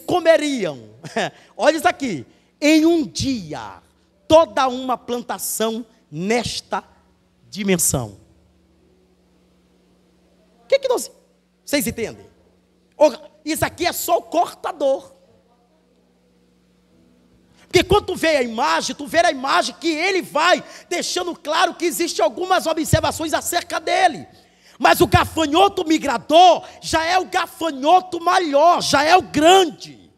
comeriam, olha isso aqui, em um dia, toda uma plantação nesta dimensão. O que nós... Vocês entendem? Isso aqui é só o cortador. Porque quando tu vê a imagem que ele vai deixando claro que existem algumas observações acerca dele. Mas o gafanhoto migrador já é o gafanhoto maior, já é o grande.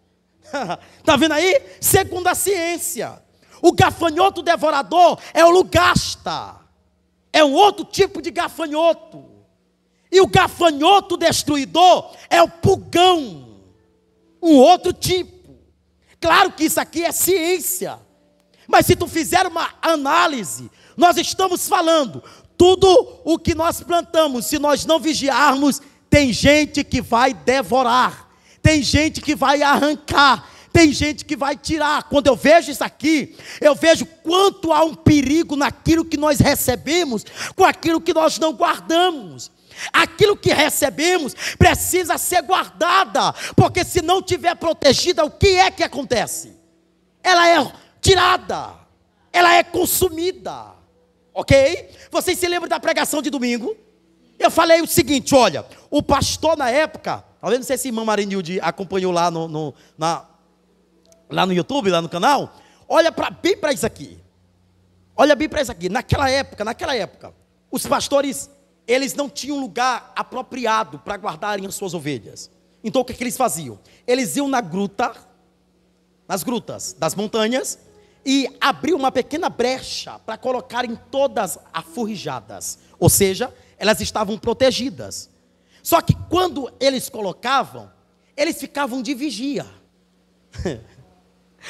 Está vendo aí? Segundo a ciência, o gafanhoto devorador é o lugasta. É um outro tipo de gafanhoto. E o gafanhoto destruidor é o pulgão. Um outro tipo. Claro que isso aqui é ciência, mas se tu fizer uma análise, nós estamos falando, tudo o que nós plantamos, se nós não vigiarmos, tem gente que vai devorar, tem gente que vai arrancar, tem gente que vai tirar. Quando eu vejo isso aqui, eu vejo quanto há um perigo naquilo que nós recebemos, com aquilo que nós não guardamos. Aquilo que recebemos precisa ser guardada, porque se não tiver protegida, o que é que acontece? Ela é tirada, ela é consumida, ok? Vocês se lembram da pregação de domingo? Eu falei o seguinte, olha, o pastor na época, talvez não sei se a irmã Marinilde acompanhou lá lá no YouTube, lá no canal, olha bem para isso aqui, naquela época, os pastores, eles não tinham lugar apropriado para guardarem as suas ovelhas. Então o que eles faziam? Eles iam nas grutas das montanhas, e abriam uma pequena brecha para colocarem todas aforrijadas. Ou seja, elas estavam protegidas. Só que quando eles colocavam, eles ficavam de vigia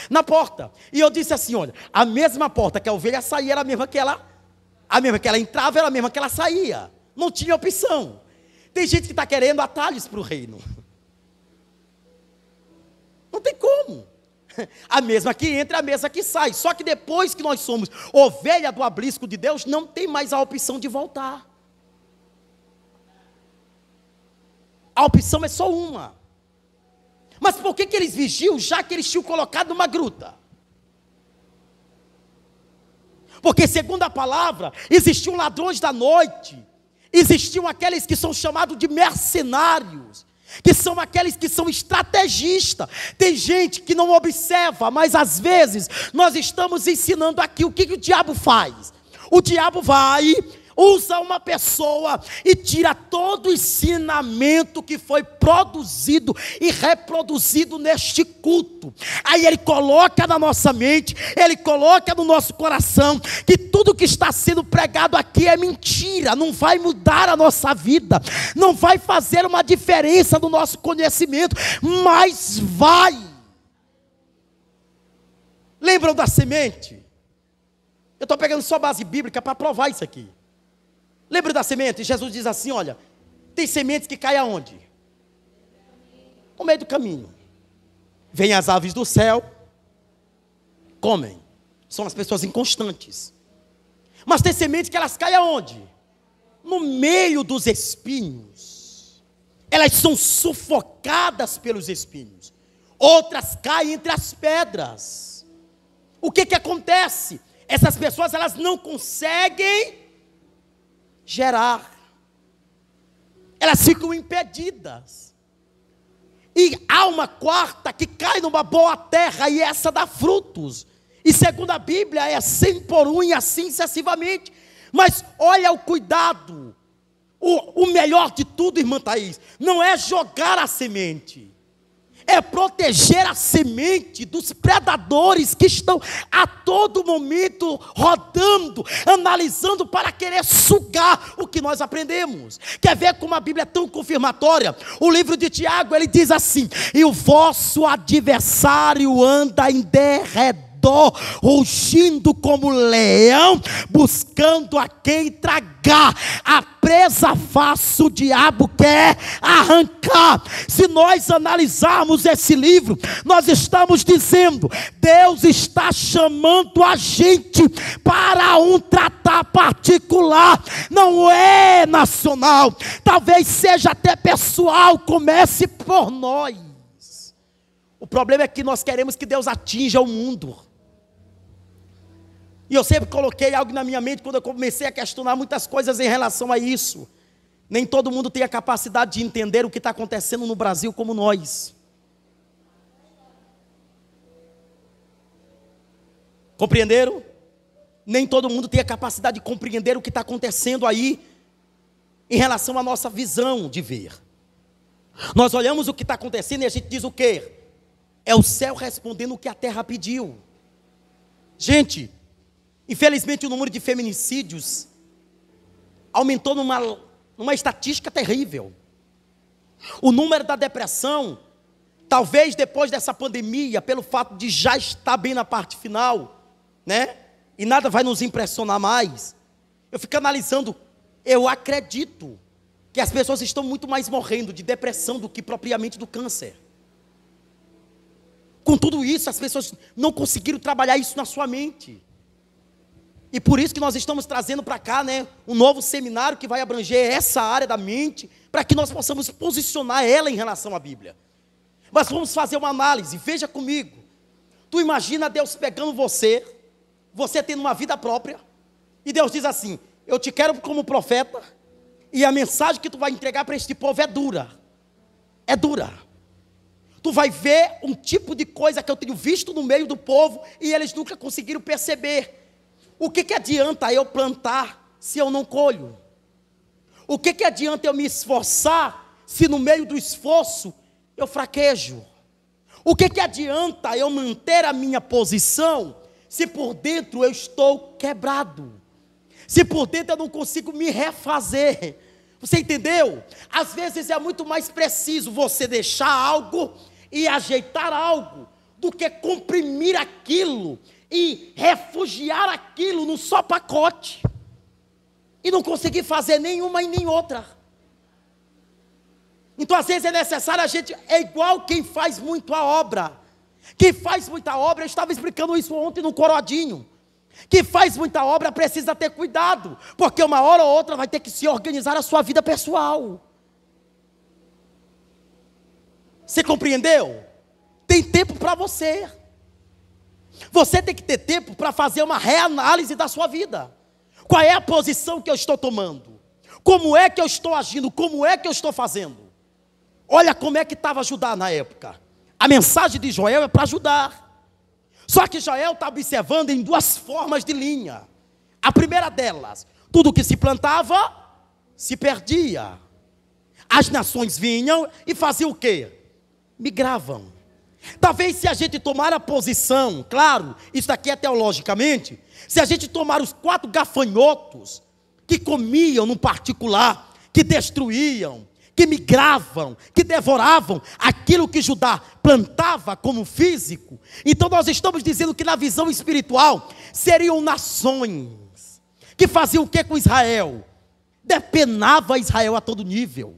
na porta. E eu disse assim, olha, a mesma porta que a ovelha saía era a mesma que ela entrava, era a mesma que ela saía. Não tinha opção. Tem gente que está querendo atalhos para o reino. Não tem como. A mesma que entra, a mesma que sai. Só que depois que nós somos ovelha do aprisco de Deus, não tem mais a opção de voltar. A opção é só uma. Mas por que eles vigiam, já que eles tinham colocado numa gruta? Porque segundo a palavra, existiam ladrões da noite, existiam aqueles que são chamados de mercenários, que são aqueles que são estrategistas. Tem gente que não observa, mas às vezes nós estamos ensinando aqui o que o diabo faz. O diabo vai, usa uma pessoa e tira todo o ensinamento que foi produzido e reproduzido neste culto. Aí ele coloca na nossa mente, ele coloca no nosso coração, que tudo que está sendo pregado aqui é mentira, não vai mudar a nossa vida, não vai fazer uma diferença no nosso conhecimento, mas vai. Lembram da semente? Eu estou pegando só base bíblica para provar isso aqui. Lembra da semente? Jesus diz assim, olha, tem sementes que caem aonde? No meio do caminho. Vêm as aves do céu, comem. São as pessoas inconstantes. Mas tem sementes que elas caem aonde? No meio dos espinhos. Elas são sufocadas pelos espinhos. Outras caem entre as pedras. O que acontece? Essas pessoas, elas não conseguem gerar, elas ficam impedidas, e há uma quarta que cai numa boa terra, e essa dá frutos, e segundo a Bíblia é 100 por 1 e assim sucessivamente. Mas olha o cuidado, o melhor de tudo, irmã Thaís, não é jogar a semente, é proteger a semente dos predadores que estão a todo momento rodando, analisando para querer sugar o que nós aprendemos. Quer ver como a Bíblia é tão confirmatória? O livro de Tiago, ele diz assim: e o vosso adversário anda em derredor, rugindo como leão, buscando a quem tragar. A presa fácil o diabo quer arrancar. Se nós analisarmos esse livro, nós estamos dizendo, Deus está chamando a gente para um tratar particular, não é nacional, talvez seja até pessoal, comece por nós. O problema é que nós queremos que Deus atinja o mundo. E eu sempre coloquei algo na minha mente quando eu comecei a questionar muitas coisas em relação a isso. Nem todo mundo tem a capacidade de entender o que está acontecendo no Brasil como nós. Compreenderam? Nem todo mundo tem a capacidade de compreender o que está acontecendo aí em relação à nossa visão de ver. Nós olhamos o que está acontecendo e a gente diz o quê? É o céu respondendo o que a terra pediu. Gente, infelizmente o número de feminicídios aumentou numa estatística terrível. O número da depressão, talvez depois dessa pandemia, pelo fato de já estar bem na parte final, né? E nada vai nos impressionar mais. Eu fico analisando, eu acredito que as pessoas estão muito mais morrendo de depressão do que propriamente do câncer. Com tudo isso, as pessoas não conseguiram trabalhar isso na sua mente. E por isso que nós estamos trazendo para cá, né, um novo seminário que vai abranger essa área da mente, para que nós possamos posicionar ela em relação à Bíblia. Mas vamos fazer uma análise, veja comigo. Tu imagina Deus pegando você tendo uma vida própria, e Deus diz assim: eu te quero como profeta, e a mensagem que tu vai entregar para este povo é dura. É dura. Tu vai ver um tipo de coisa que eu tenho visto no meio do povo, e eles nunca conseguiram perceber. O que adianta eu plantar se eu não colho? O que adianta eu me esforçar se no meio do esforço eu fraquejo? O que adianta eu manter a minha posição se por dentro eu estou quebrado? Se por dentro eu não consigo me refazer? Você entendeu? Às vezes é muito mais preciso você deixar algo e ajeitar algo do que comprimir aquilo e refugiar aquilo num só pacote e não conseguir fazer nenhuma e nem outra. Então às vezes é necessário a gente, é igual quem faz muito a obra. Quem faz muita obra, eu estava explicando isso ontem no Corodinho. Quem faz muita obra precisa ter cuidado, porque uma hora ou outra vai ter que se organizar a sua vida pessoal. Você compreendeu? Tem tempo para você. Você tem que ter tempo para fazer uma reanálise da sua vida. Qual é a posição que eu estou tomando? Como é que eu estou agindo? Como é que eu estou fazendo? Olha como é que estava Judá na época. A mensagem de Joel é para ajudar. Só que Joel está observando em duas formas de linha. A primeira delas, tudo que se plantava, se perdia. As nações vinham e faziam o quê? Migravam. Talvez se a gente tomar a posição, claro, isso daqui é teologicamente, se a gente tomar os 4 gafanhotos que comiam no particular, que destruíam, que migravam, que devoravam aquilo que Judá plantava como físico, então nós estamos dizendo que na visão espiritual seriam nações que faziam o que com Israel? Depenava Israel a todo nível,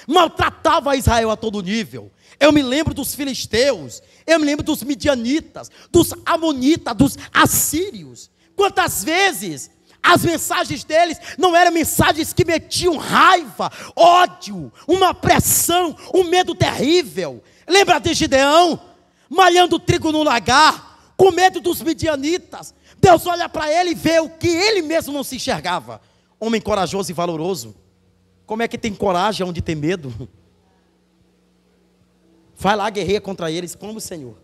maltratava Israel a todo nível. Eu me lembro dos filisteus, eu me lembro dos midianitas, dos amonitas, dos assírios. Quantas vezes as mensagens deles não eram mensagens que metiam raiva, ódio, uma pressão, um medo terrível. Lembra de Gideão, malhando trigo no lagar, com medo dos midianitas? Deus olha para ele e vê o que ele mesmo não se enxergava. Homem corajoso e valoroso. Como é que tem coragem onde tem medo? Vai lá, guerreia contra eles. Como, Senhor?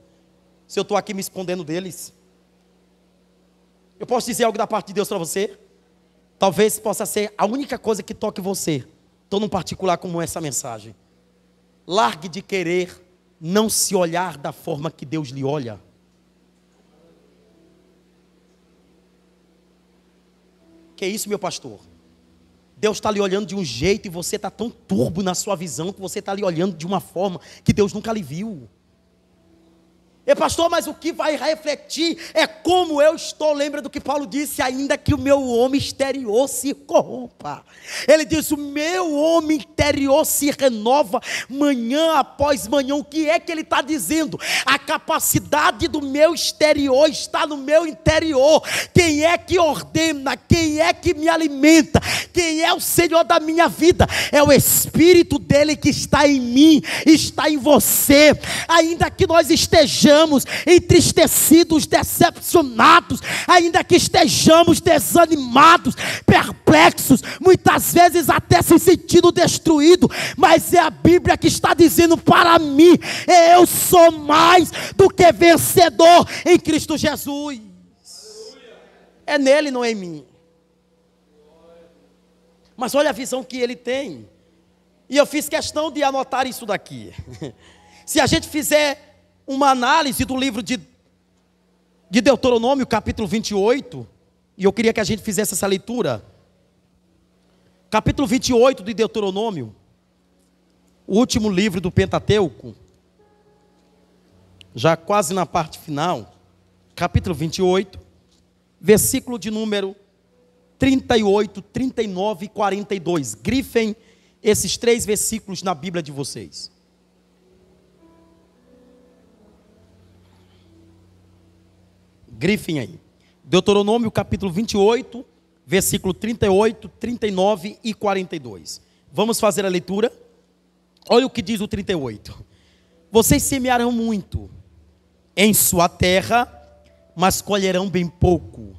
Se eu estou aqui me escondendo deles. Eu posso dizer algo da parte de Deus para você? Talvez possa ser a única coisa que toque você, tão particular como essa mensagem. Largue de querer não se olhar da forma que Deus lhe olha. Que isso, meu pastor? Deus está lhe olhando de um jeito e você está tão turbo na sua visão que você está lhe olhando de uma forma que Deus nunca lhe viu. E pastor, mas o que vai refletir é como eu estou. Lembra do que Paulo disse? Ainda que o meu homem exterior se corrompa. Ele diz: o meu homem interior se renova manhã após manhã. O que é que ele está dizendo? A capacidade do meu exterior está no meu interior. Quem é que ordena? Quem é que me alimenta? Quem é o Senhor da minha vida? É o Espírito dele que está em mim, está em você. Ainda que nós estejamos estejamos entristecidos, decepcionados, ainda que estejamos desanimados, perplexos, muitas vezes até se sentindo destruído, mas é a Bíblia que está dizendo para mim: eu sou mais do que vencedor em Cristo Jesus. É nele, não é em mim. Mas olha a visão que ele tem. E eu fiz questão de anotar isso daqui. Se a gente fizer uma análise do livro de Deuteronômio, capítulo 28, e eu queria que a gente fizesse essa leitura. Capítulo 28 de Deuteronômio, o último livro do Pentateuco, já quase na parte final, capítulo 28, versículo de número 38, 39 e 42. Grifem esses 3 versículos na Bíblia de vocês. Grifem aí. Deuteronômio capítulo 28, versículo 38, 39 e 42. Vamos fazer a leitura? Olha o que diz o 38. Vocês semearão muito em sua terra, mas colherão bem pouco,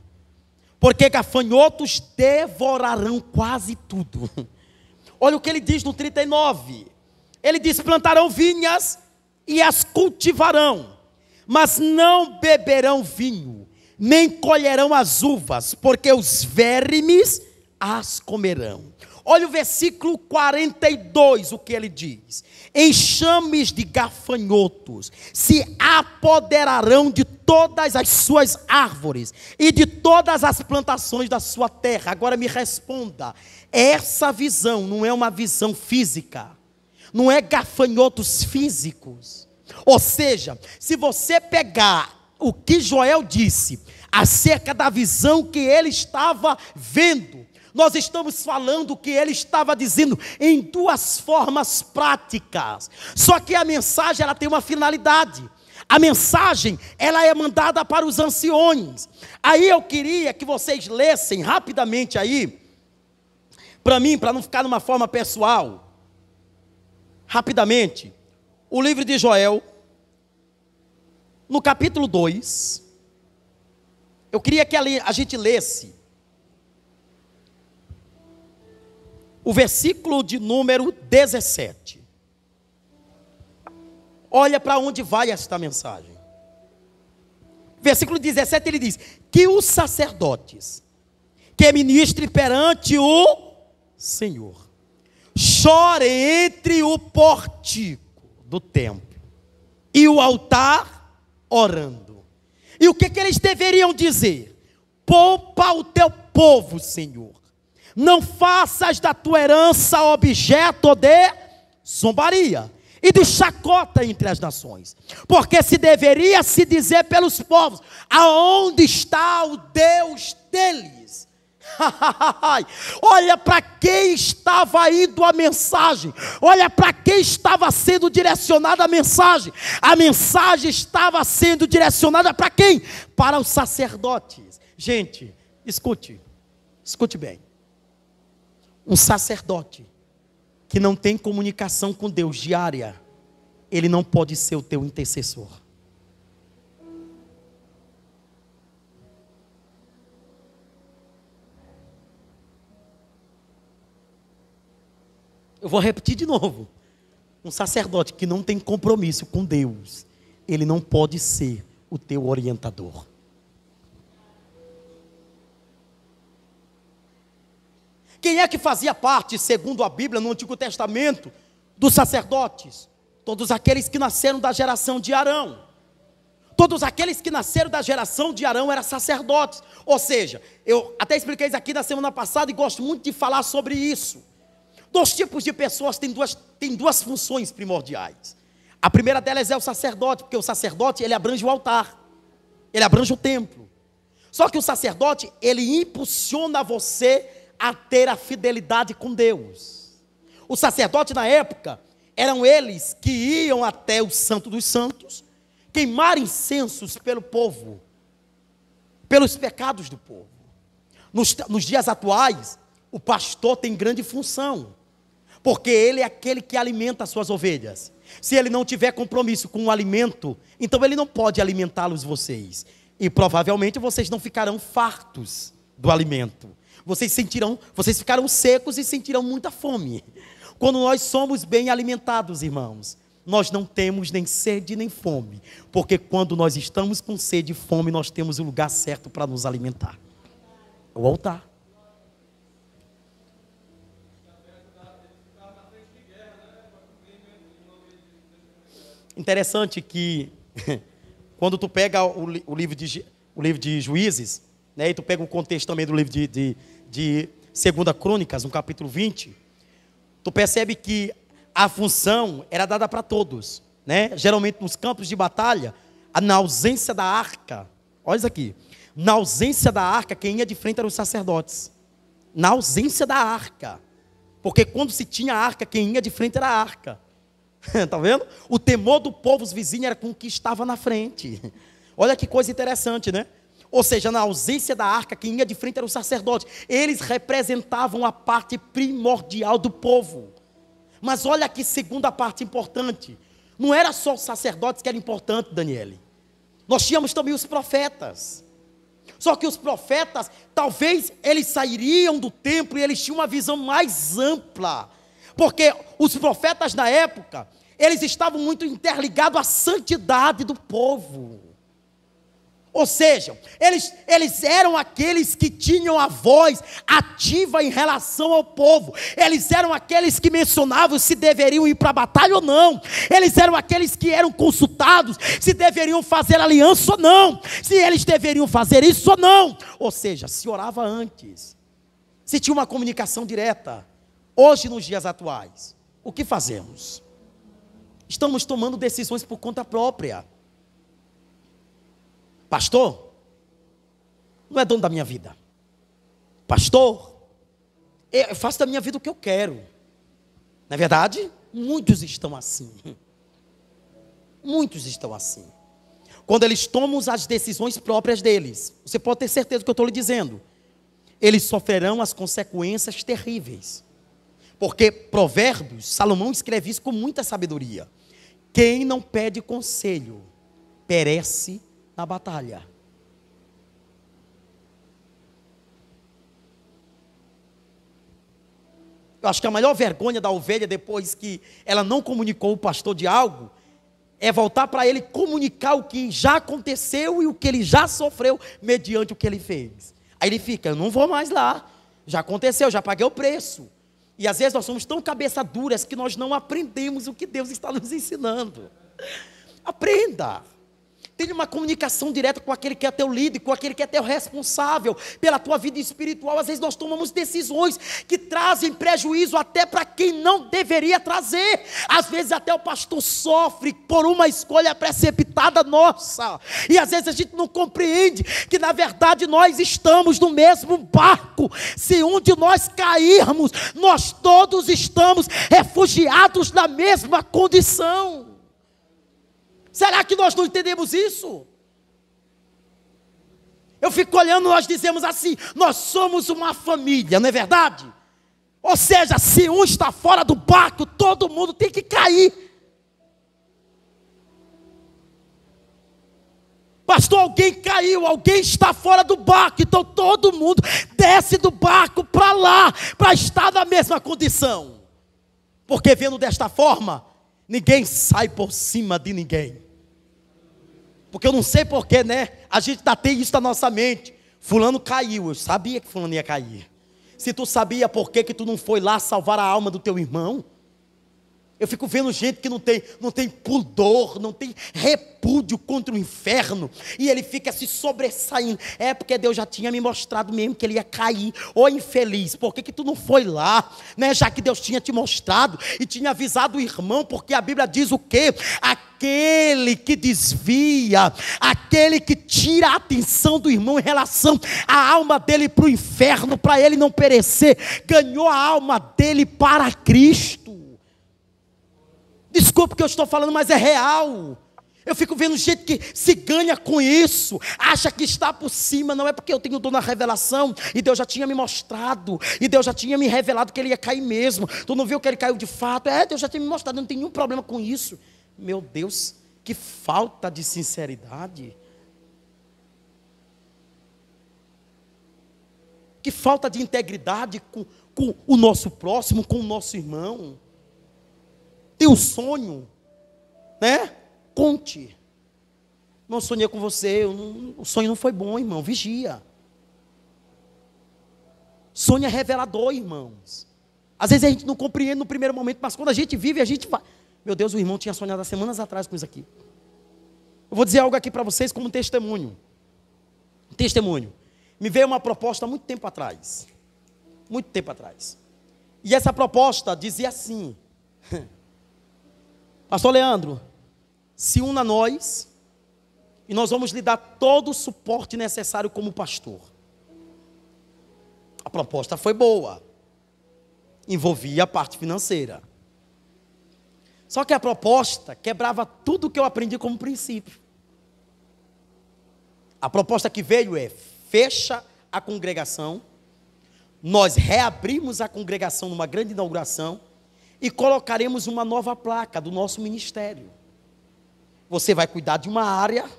porque gafanhotos devorarão quase tudo. Olha o que ele diz no 39. Ele diz: plantarão vinhas e as cultivarão, mas não beberão vinho, nem colherão as uvas, porque os vermes as comerão. Olha o versículo 42, o que ele diz: enxames de gafanhotos se apoderarão de todas as suas árvores e de todas as plantações da sua terra. Agora me responda, essa visão não é uma visão física, não é gafanhotos físicos. Ou seja, se você pegar o que Joel disse acerca da visão que ele estava vendo, nós estamos falando que ele estava dizendo em 2 formas práticas. Só que a mensagem, ela tem uma finalidade. A mensagem, ela é mandada para os anciões. Aí eu queria que vocês lessem rapidamente aí, para mim, para não ficar numa forma pessoal, rapidamente, o livro de Joel, no capítulo 2, eu queria que a gente lesse o versículo de número 17. Olha para onde vai esta mensagem. Versículo 17 ele diz: que os sacerdotes que ministrem perante o Senhor chorem entre o pórtico do templo e o altar, orando. E o que eles deveriam dizer? Poupa o teu povo, Senhor. Não faças da tua herança objeto de zombaria e de chacota entre as nações, porque se deveria se dizer pelos povos: aonde está o Deus deles? Olha para quem estava indo a mensagem, olha para quem estava sendo direcionada a mensagem. A mensagem estava sendo direcionada para quem? Para os sacerdotes. Gente, escute bem. Um sacerdote que não tem comunicação com Deus diária, ele não pode ser o teu intercessor. Eu vou repetir de novo. Um sacerdote que não tem compromisso com Deus, ele não pode ser o teu orientador. Quem é que fazia parte, segundo a Bíblia, no Antigo Testamento, dos sacerdotes? Todos aqueles que nasceram da geração de Arão. Todos aqueles que nasceram da geração de Arão eram sacerdotes. Ou seja, eu até expliquei isso aqui na semana passada e gosto muito de falar sobre isso. 2 tipos de pessoas têm duas funções primordiais. A primeira delas é o sacerdote, porque o sacerdote, ele abrange o altar, ele abrange o templo. Só que o sacerdote, ele impulsiona você a ter a fidelidade com Deus. O sacerdote na época, eram eles que iam até o Santo dos Santos, queimar incensos pelo povo, pelos pecados do povo. Nos dias atuais, o pastor tem grande função, porque ele é aquele que alimenta as suas ovelhas. Se ele não tiver compromisso com o alimento, então ele não pode alimentá-los vocês. E provavelmente vocês não ficarão fartos do alimento. Vocês ficarão secos e sentirão muita fome. Quando nós somos bem alimentados, irmãos, nós não temos nem sede nem fome. Porque quando nós estamos com sede e fome, nós temos o lugar certo para nos alimentar. O altar. Interessante que quando tu pega o livro de Juízes, né, e tu pega o contexto também do livro de 2 Crônicas, no capítulo 20, tu percebe que a função era dada para todos, né? Geralmente nos campos de batalha, na ausência da arca, olha isso aqui, na ausência da arca, quem ia de frente eram os sacerdotes, na ausência da arca, porque quando se tinha a arca, quem ia de frente era a arca. Está vendo? O temor do povo, os vizinhos, era com o que estava na frente. Olha que coisa interessante, né? Ou seja, na ausência da arca, quem ia de frente era o sacerdote. Eles representavam a parte primordial do povo. Mas olha que segunda parte importante. Não era só os sacerdotes que era importante, Daniele. Nós tínhamos também os profetas. Só que os profetas, talvez eles sairiam do templo e eles tinham uma visão mais ampla. Porque os profetas na época, eles estavam muito interligados à santidade do povo. Ou seja, eles eram aqueles que tinham a voz ativa em relação ao povo. Eles eram aqueles que mencionavam se deveriam ir para a batalha ou não. Eles eram aqueles que eram consultados se deveriam fazer aliança ou não. Se eles deveriam fazer isso ou não. Ou seja, se orava antes. Se tinha uma comunicação direta. Hoje, nos dias atuais, o que fazemos? Estamos tomando decisões por conta própria. Pastor, não é dono da minha vida. Pastor, eu faço da minha vida o que eu quero. Não é verdade? Muitos estão assim. Muitos estão assim. Quando eles tomam as decisões próprias deles, você pode ter certeza do que eu estou lhe dizendo, eles sofrerão as consequências terríveis. Porque Provérbios, Salomão escreve isso com muita sabedoria. Quem não pede conselho, perece na batalha. Eu acho que a maior vergonha da ovelha, depois que ela não comunicou o pastor de algo, é voltar para ele comunicar o que já aconteceu e o que ele já sofreu, mediante o que ele fez. Aí ele fica, eu não vou mais lá, já aconteceu, já paguei o preço. E às vezes nós somos tão cabeça duras que nós não aprendemos o que Deus está nos ensinando. Aprenda. Tenha uma comunicação direta com aquele que é teu líder, com aquele que é teu responsável pela tua vida espiritual. Às vezes nós tomamos decisões que trazem prejuízo até para quem não deveria trazer. Às vezes até o pastor sofre por uma escolha precipitada nossa. E às vezes a gente não compreende que na verdade nós estamos no mesmo barco. Se um de nós cairmos, nós todos estamos refugiados na mesma condição. Será que nós não entendemos isso? Eu fico olhando, nós dizemos assim, nós somos uma família, não é verdade? Ou seja, se um está fora do barco, todo mundo tem que cair. Pastor, alguém caiu, alguém está fora do barco, então todo mundo desce do barco para lá, para estar na mesma condição. Porque vendo desta forma, ninguém sai por cima de ninguém. Porque eu não sei porquê, né? A gente ainda tem isso na nossa mente. Fulano caiu, eu sabia que fulano ia cair. Se tu sabia por que tu não foi lá salvar a alma do teu irmão? Eu fico vendo gente que não tem pudor, não tem repúdio contra o inferno. E ele fica se sobressaindo. É porque Deus já tinha me mostrado mesmo que ele ia cair. Ô infeliz, por que tu não foi lá? Né? Já que Deus tinha te mostrado e tinha avisado o irmão. Porque a Bíblia diz o quê? Aquele que desvia, aquele que tira a atenção do irmão em relação à alma dele para o inferno, para ele não perecer, ganhou a alma dele para Cristo. Desculpa o que eu estou falando, mas é real. Eu fico vendo gente que se ganha com isso, acha que está por cima. Não é porque eu tenho dom na revelação, e Deus já tinha me mostrado, e Deus já tinha me revelado que ele ia cair mesmo. Tu não viu que ele caiu de fato? Deus já tinha me mostrado, eu não tenho nenhum problema com isso. Meu Deus, que falta de sinceridade. Que falta de integridade com o nosso próximo, com o nosso irmão. Tem um sonho, né? Conte. Não sonhei com você, o sonho não foi bom, irmão, vigia. Sonho é revelador, irmãos. Às vezes a gente não compreende no primeiro momento, mas quando a gente vive, a gente vai. Meu Deus, o irmão tinha sonhado há semanas atrás com isso aqui. Eu vou dizer algo aqui para vocês como testemunho. Testemunho. Me veio uma proposta há muito tempo atrás. Muito tempo atrás. E essa proposta dizia assim: Pastor Leandro, se una a nós e nós vamos lhe dar todo o suporte necessário como pastor. A proposta foi boa. Envolvia a parte financeira. Só que a proposta quebrava tudo que eu aprendi como princípio. A proposta que veio é: fecha a congregação, nós reabrimos a congregação numa grande inauguração e colocaremos uma nova placa do nosso ministério. Você vai cuidar de uma área,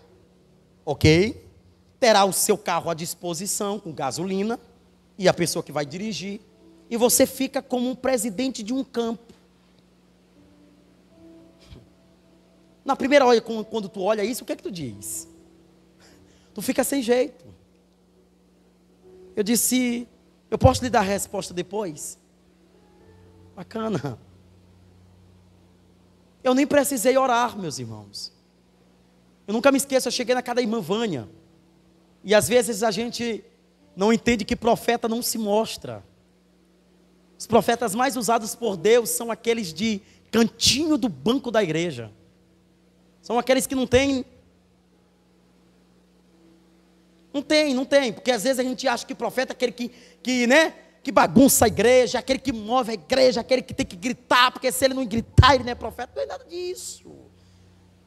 ok? Terá o seu carro à disposição com gasolina e a pessoa que vai dirigir, e você fica como um presidente de um campo. Na primeira hora, quando tu olha isso, o que é que tu diz? Tu fica sem jeito. Eu disse: eu posso lhe dar a resposta depois? Bacana. Eu nem precisei orar, meus irmãos. Eu nunca me esqueço, eu cheguei na casa da irmã Vânia. E às vezes a gente não entende que profeta não se mostra. Os profetas mais usados por Deus são aqueles de cantinho do banco da igreja. São aqueles que não tem, porque às vezes a gente acha que profeta é aquele que bagunça a igreja, aquele que move a igreja, aquele que tem que gritar, porque se ele não gritar, ele não é profeta. Não é nada disso.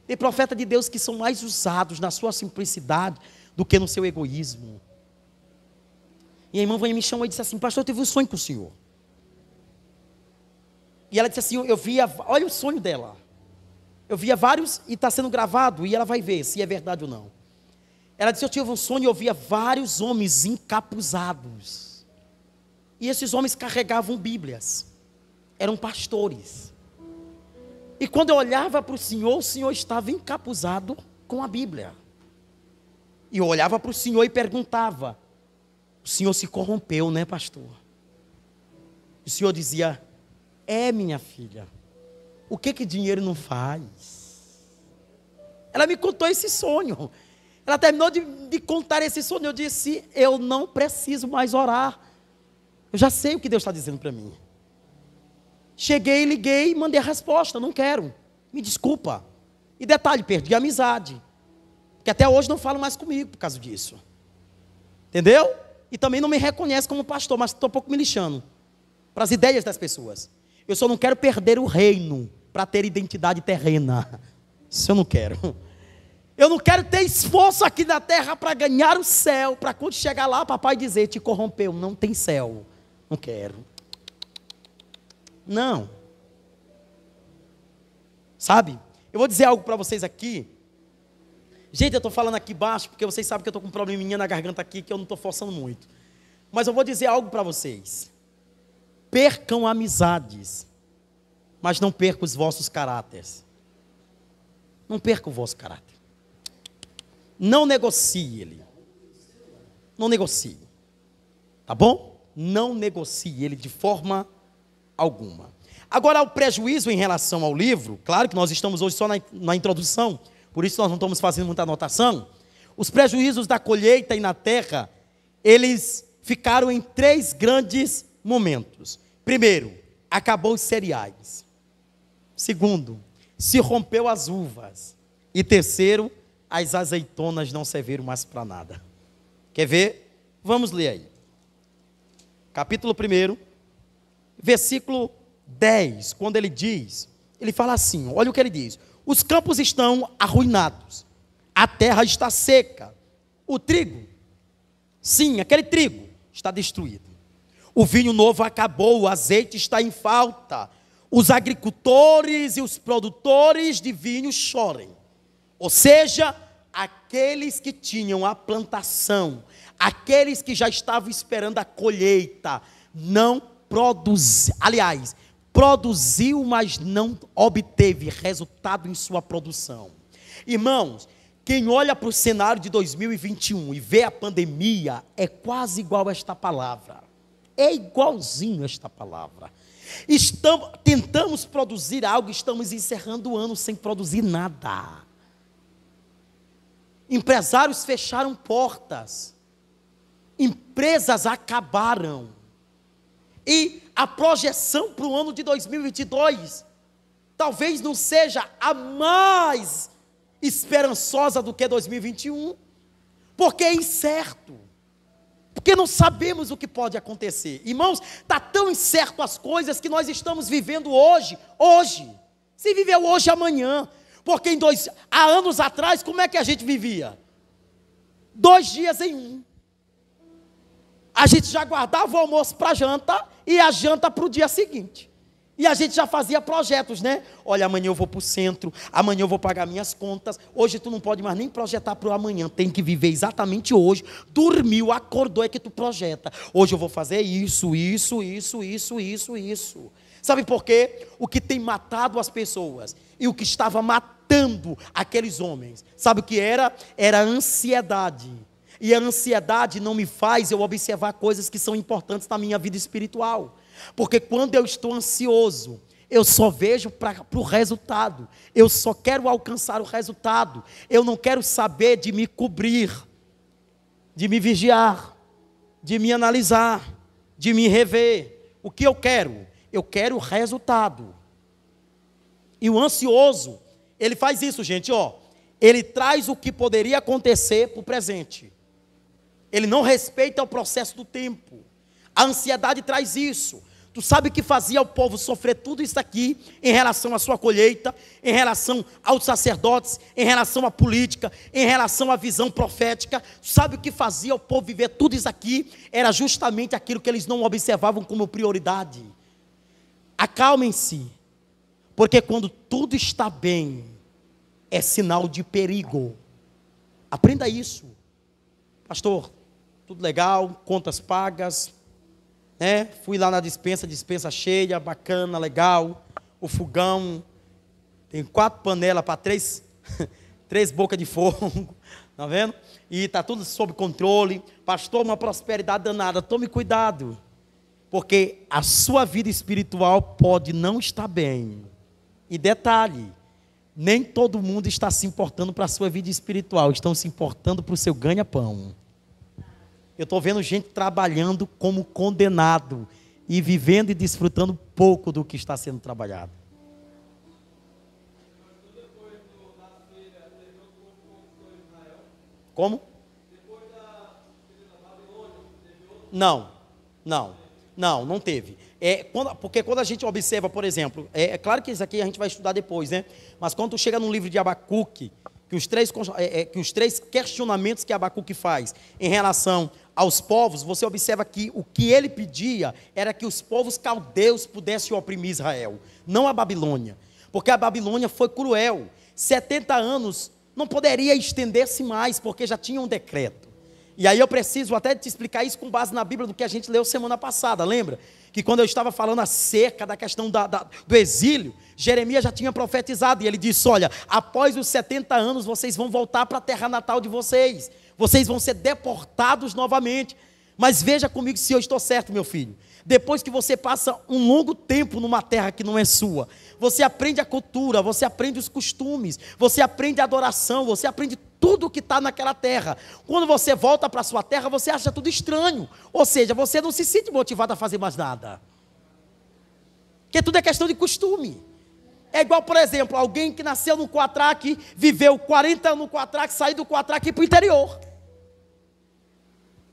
Tem profeta de Deus que são mais usados na sua simplicidade do que no seu egoísmo. E a irmã Vânia me chamou e disse assim: pastor, eu tive um sonho com o senhor. E ela disse assim, eu via, olha o sonho dela. Eu via vários, e está sendo gravado, e ela vai ver se é verdade ou não. Ela disse: eu tive um sonho e eu via vários homens encapuzados. E esses homens carregavam Bíblias. Eram pastores. E quando eu olhava para o Senhor estava encapuzado com a Bíblia. E eu olhava para o Senhor e perguntava: o Senhor se corrompeu, né, pastor? O Senhor dizia: é, minha filha. O que dinheiro não faz? Ela me contou esse sonho. Ela terminou de contar esse sonho. Eu disse: eu não preciso mais orar. Eu já sei o que Deus está dizendo para mim. Cheguei, liguei e mandei a resposta: não quero, me desculpa. E detalhe, perdi a amizade, que até hoje não falam mais comigo por causa disso. Entendeu? E também não me reconhece como pastor, mas estou um pouco me lixando para as ideias das pessoas. Eu só não quero perder o reino para ter identidade terrena. Isso eu não quero. Eu não quero ter esforço aqui na terra para ganhar o céu, para quando chegar lá, papai dizer: te corrompeu, não tem céu. Não quero. Não. Sabe? Eu vou dizer algo para vocês aqui. Gente, eu estou falando aqui baixo, porque vocês sabem que eu estou com um probleminha na garganta aqui, que eu não estou forçando muito. Mas eu vou dizer algo para vocês. Percam amizades, mas não percam os vossos caráteres. Não percam o vosso caráter. Não negocie ele. Não negocie. Tá bom? Não negocie ele de forma alguma. Agora, o prejuízo em relação ao livro, claro que nós estamos hoje só na introdução, por isso nós não estamos fazendo muita anotação. Os prejuízos da colheita e na terra, eles ficaram em 3 grandes momentos. Primeiro, acabou os cereais. Segundo, se rompeu as uvas. E terceiro, as azeitonas não serviram mais para nada. Quer ver? Vamos ler aí. Capítulo 1, versículo 10, quando ele diz, ele fala assim, olha o que ele diz: os campos estão arruinados, a terra está seca, o trigo, sim, aquele trigo está destruído, o vinho novo acabou, o azeite está em falta, os agricultores e os produtores de vinho chorem. Ou seja, aqueles que tinham a plantação, aqueles que já estavam esperando a colheita, não produziu, aliás, produziu, mas não obteve resultado em sua produção. Irmãos, quem olha para o cenário de 2021 e vê a pandemia, é quase igual a esta palavra. É igualzinho a esta palavra. Tentamos produzir algo, estamos encerrando o ano sem produzir nada. Empresários fecharam portas. Empresas acabaram. E a projeção para o ano de 2022 talvez não seja a mais esperançosa do que 2021, porque é incerto, porque não sabemos o que pode acontecer. Irmãos, está tão incerto as coisas que nós estamos vivendo hoje, se viveu hoje, amanhã, porque há anos atrás, como é que a gente vivia? 2 dias em um. A gente já guardava o almoço para a janta e a janta para o dia seguinte. E a gente já fazia projetos, né? Olha, amanhã eu vou para o centro, amanhã eu vou pagar minhas contas. Hoje tu não pode mais nem projetar para o amanhã, tem que viver exatamente hoje. Dormiu, acordou, é que tu projeta. Hoje eu vou fazer isso. Sabe por quê? O que tem matado as pessoas e o que estava matando aqueles homens, sabe o que era? Era a ansiedade. E a ansiedade não me faz eu observar coisas que são importantes na minha vida espiritual. Porque quando eu estou ansioso, eu só vejo para o resultado. Eu só quero alcançar o resultado. Eu não quero saber de me cobrir, de me vigiar, de me analisar, de me rever. O que eu quero? Eu quero o resultado. E o ansioso, ele faz isso, gente, ó. Ele traz o que poderia acontecer para o presente. Ele não respeita o processo do tempo. A ansiedade traz isso. Tu sabe o que fazia o povo sofrer tudo isso aqui em relação à sua colheita, em relação aos sacerdotes, em relação à política, em relação à visão profética? Tu sabe o que fazia o povo viver tudo isso aqui? Era justamente aquilo que eles não observavam como prioridade. Acalmem-se, porque quando tudo está bem, é sinal de perigo. Aprenda isso. Pastor, tudo legal, contas pagas, né? Fui lá na dispensa cheia, bacana, legal. O fogão, tem 4 panelas para 3 bocas de fogo, tá vendo? E está tudo sob controle. Pastor, uma prosperidade danada, tome cuidado, porque a sua vida espiritual pode não estar bem. E detalhe, nem todo mundo está se importando para a sua vida espiritual, estão se importando para o seu ganha-pão. Eu estou vendo gente trabalhando como condenado e vivendo e desfrutando pouco do que está sendo trabalhado. Como? Não teve. Porque quando a gente observa, por exemplo, é claro que isso aqui a gente vai estudar depois, né? Mas quando tu chega no livro de Abacuque, que os 3 questionamentos que Abacuque faz em relação aos povos, você observa que o que ele pedia era que os povos caldeus pudessem oprimir Israel, não a Babilônia, porque a Babilônia foi cruel. 70 anos não poderia estender-se mais, porque já tinha um decreto. E aí eu preciso até te explicar isso com base na Bíblia do que a gente leu semana passada, lembra? Que quando eu estava falando acerca da questão do exílio, Jeremias já tinha profetizado, e ele disse, olha, após os 70 anos vocês vão voltar para a terra natal de vocês, vocês vão ser deportados novamente. Mas veja comigo se eu estou certo, meu filho. Depois que você passa um longo tempo numa terra que não é sua, você aprende a cultura, você aprende os costumes, você aprende a adoração, você aprende tudo o que está naquela terra. Quando você volta para a sua terra, você acha tudo estranho, ou seja, você não se sente motivado a fazer mais nada, porque tudo é questão de costume. É igual, por exemplo, alguém que nasceu no Quatraque, viveu 40 anos no Quatraque, saiu do Quatraque e ir para o interior.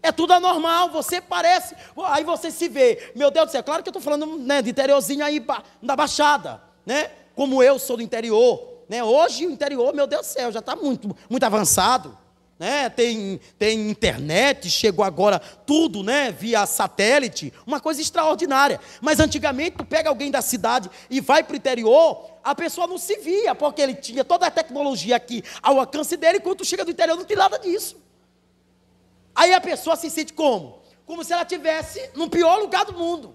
É tudo anormal, você parece, aí você se vê, meu Deus do céu, claro que eu estou falando, né, de interiorzinho aí da Baixada, né, como eu sou do interior, né, hoje o interior, meu Deus do céu, já está muito, muito avançado, né? Tem internet, chegou agora tudo, né? Via satélite, uma coisa extraordinária. Mas antigamente, tu pega alguém da cidade e vai para o interior, a pessoa não se via, porque ele tinha toda a tecnologia aqui ao alcance dele, enquanto tu chega do interior não tem nada disso. Aí a pessoa se sente como? Como se ela estivesse no pior lugar do mundo.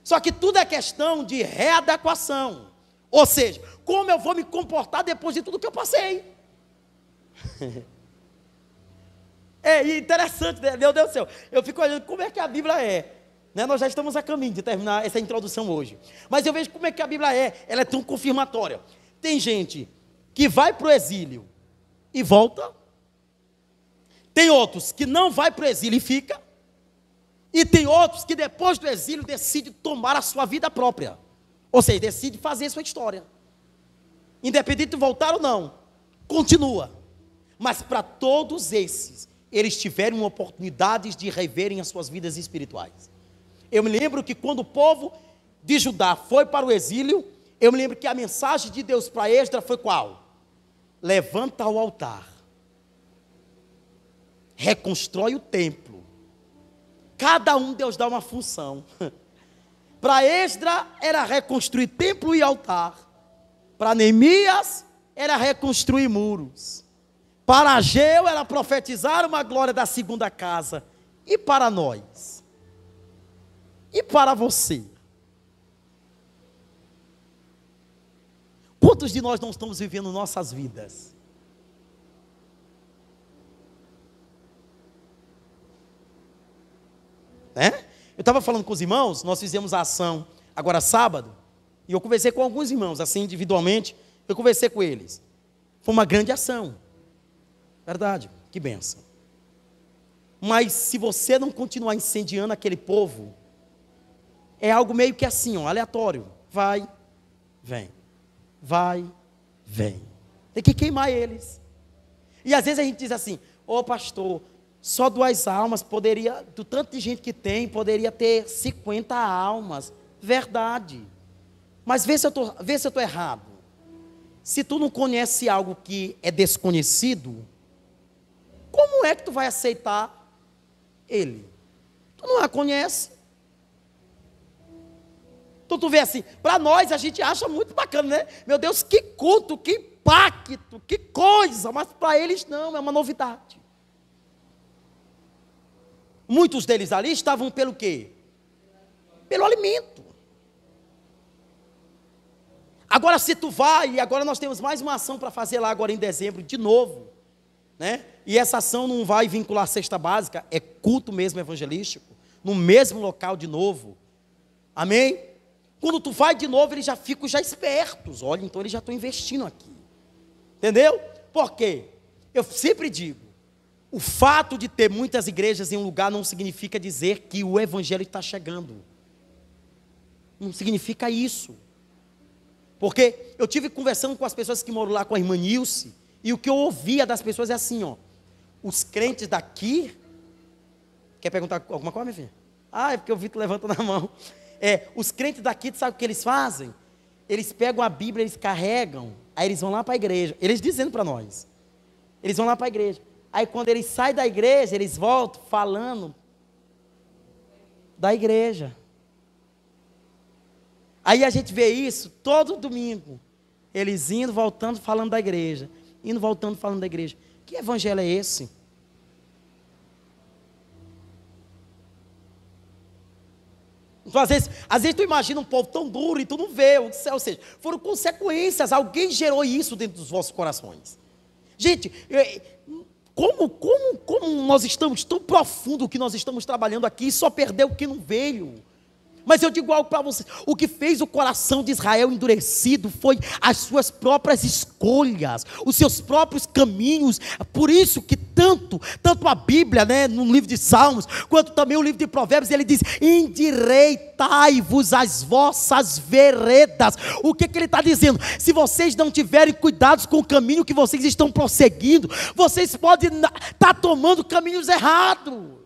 Só que tudo é questão de readequação. Ou seja, como eu vou me comportar depois de tudo que eu passei? É interessante, né? Meu Deus do céu. Eu fico olhando como é que a Bíblia é. Né? Nós já estamos a caminho de terminar essa introdução hoje. Mas eu vejo como é que a Bíblia é. Ela é tão confirmatória. Tem gente que vai para o exílio e volta. Tem outros que não vai para o exílio e fica. E tem outros que depois do exílio decide tomar a sua vida própria. Ou seja, decide fazer sua história. Independente de voltar ou não, continua. Mas para todos esses, eles tiveram oportunidades de reverem as suas vidas espirituais. Eu me lembro que quando o povo de Judá foi para o exílio, eu me lembro que a mensagem de Deus para Esdras foi qual? Levanta o altar. Reconstrói o templo. Cada um Deus dá uma função. Para Esdras era reconstruir templo e altar. Para Neemias era reconstruir muros. Para Ageu era profetizar uma glória da segunda casa. E para nós? E para você? Quantos de nós não estamos vivendo nossas vidas? Né? Eu estava falando com os irmãos, nós fizemos a ação agora sábado, e eu conversei com alguns irmãos, assim individualmente, eu conversei com eles. Foi uma grande ação. Verdade, que bênção. Mas se você não continuar incendiando aquele povo, é algo meio que assim, ó, aleatório. Vai, vem. Vai, vem. Tem que queimar eles. E às vezes a gente diz assim, ô pastor, só 2 almas poderia, do tanto de gente que tem, poderia ter 50 almas. Verdade. Mas vê se eu estou errado. Se tu não conhece algo que é desconhecido, como é que tu vai aceitar ele? Tu não a conhece. Então tu vê assim, para nós a gente acha muito bacana, né? Meu Deus, que culto, que impacto, que coisa, mas para eles não, é uma novidade. Muitos deles ali estavam pelo quê? Pelo alimento. Agora se tu vai, e agora nós temos mais uma ação para fazer lá agora em dezembro, de novo, né? E essa ação não vai vincular a cesta básica, é culto mesmo evangelístico, no mesmo local de novo. Amém? Quando tu vai de novo, eles já ficam já espertos. Olha, então eles já estão investindo aqui. Entendeu? Por quê? Eu sempre digo, o fato de ter muitas igrejas em um lugar não significa dizer que o evangelho está chegando. Não significa isso. Porque eu tive conversando com as pessoas que moram lá com a irmã Nilce, e o que eu ouvia das pessoas é assim, ó. Os crentes daqui... Quer perguntar alguma coisa, minha filha? Ah, é porque eu vi tu levantando a mão. Os crentes daqui, tu sabe o que eles fazem? Eles pegam a Bíblia, eles carregam, aí eles vão lá para a igreja. Eles dizendo para nós. Eles vão lá para a igreja. Aí quando eles saem da igreja, eles voltam falando da igreja. Aí a gente vê isso todo domingo. Eles indo, voltando, falando da igreja. Indo, voltando, falando da igreja. Que evangelho é esse? Então, às vezes tu imagina um povo tão duro e tu não vê, ou seja, foram consequências, alguém gerou isso dentro dos vossos corações. Gente, como nós estamos tão profundo que nós estamos trabalhando aqui e só perdeu o que não veio. Mas eu digo algo para vocês, o que fez o coração de Israel endurecido foi as suas próprias escolhas, os seus próprios caminhos. Por isso que tanto a Bíblia, né, no livro de Salmos, quanto também o livro de Provérbios, ele diz, endireitai-vos as vossas veredas. O que ele está dizendo? Se vocês não tiverem cuidados com o caminho que vocês estão prosseguindo, vocês podem estar tomando caminhos errados.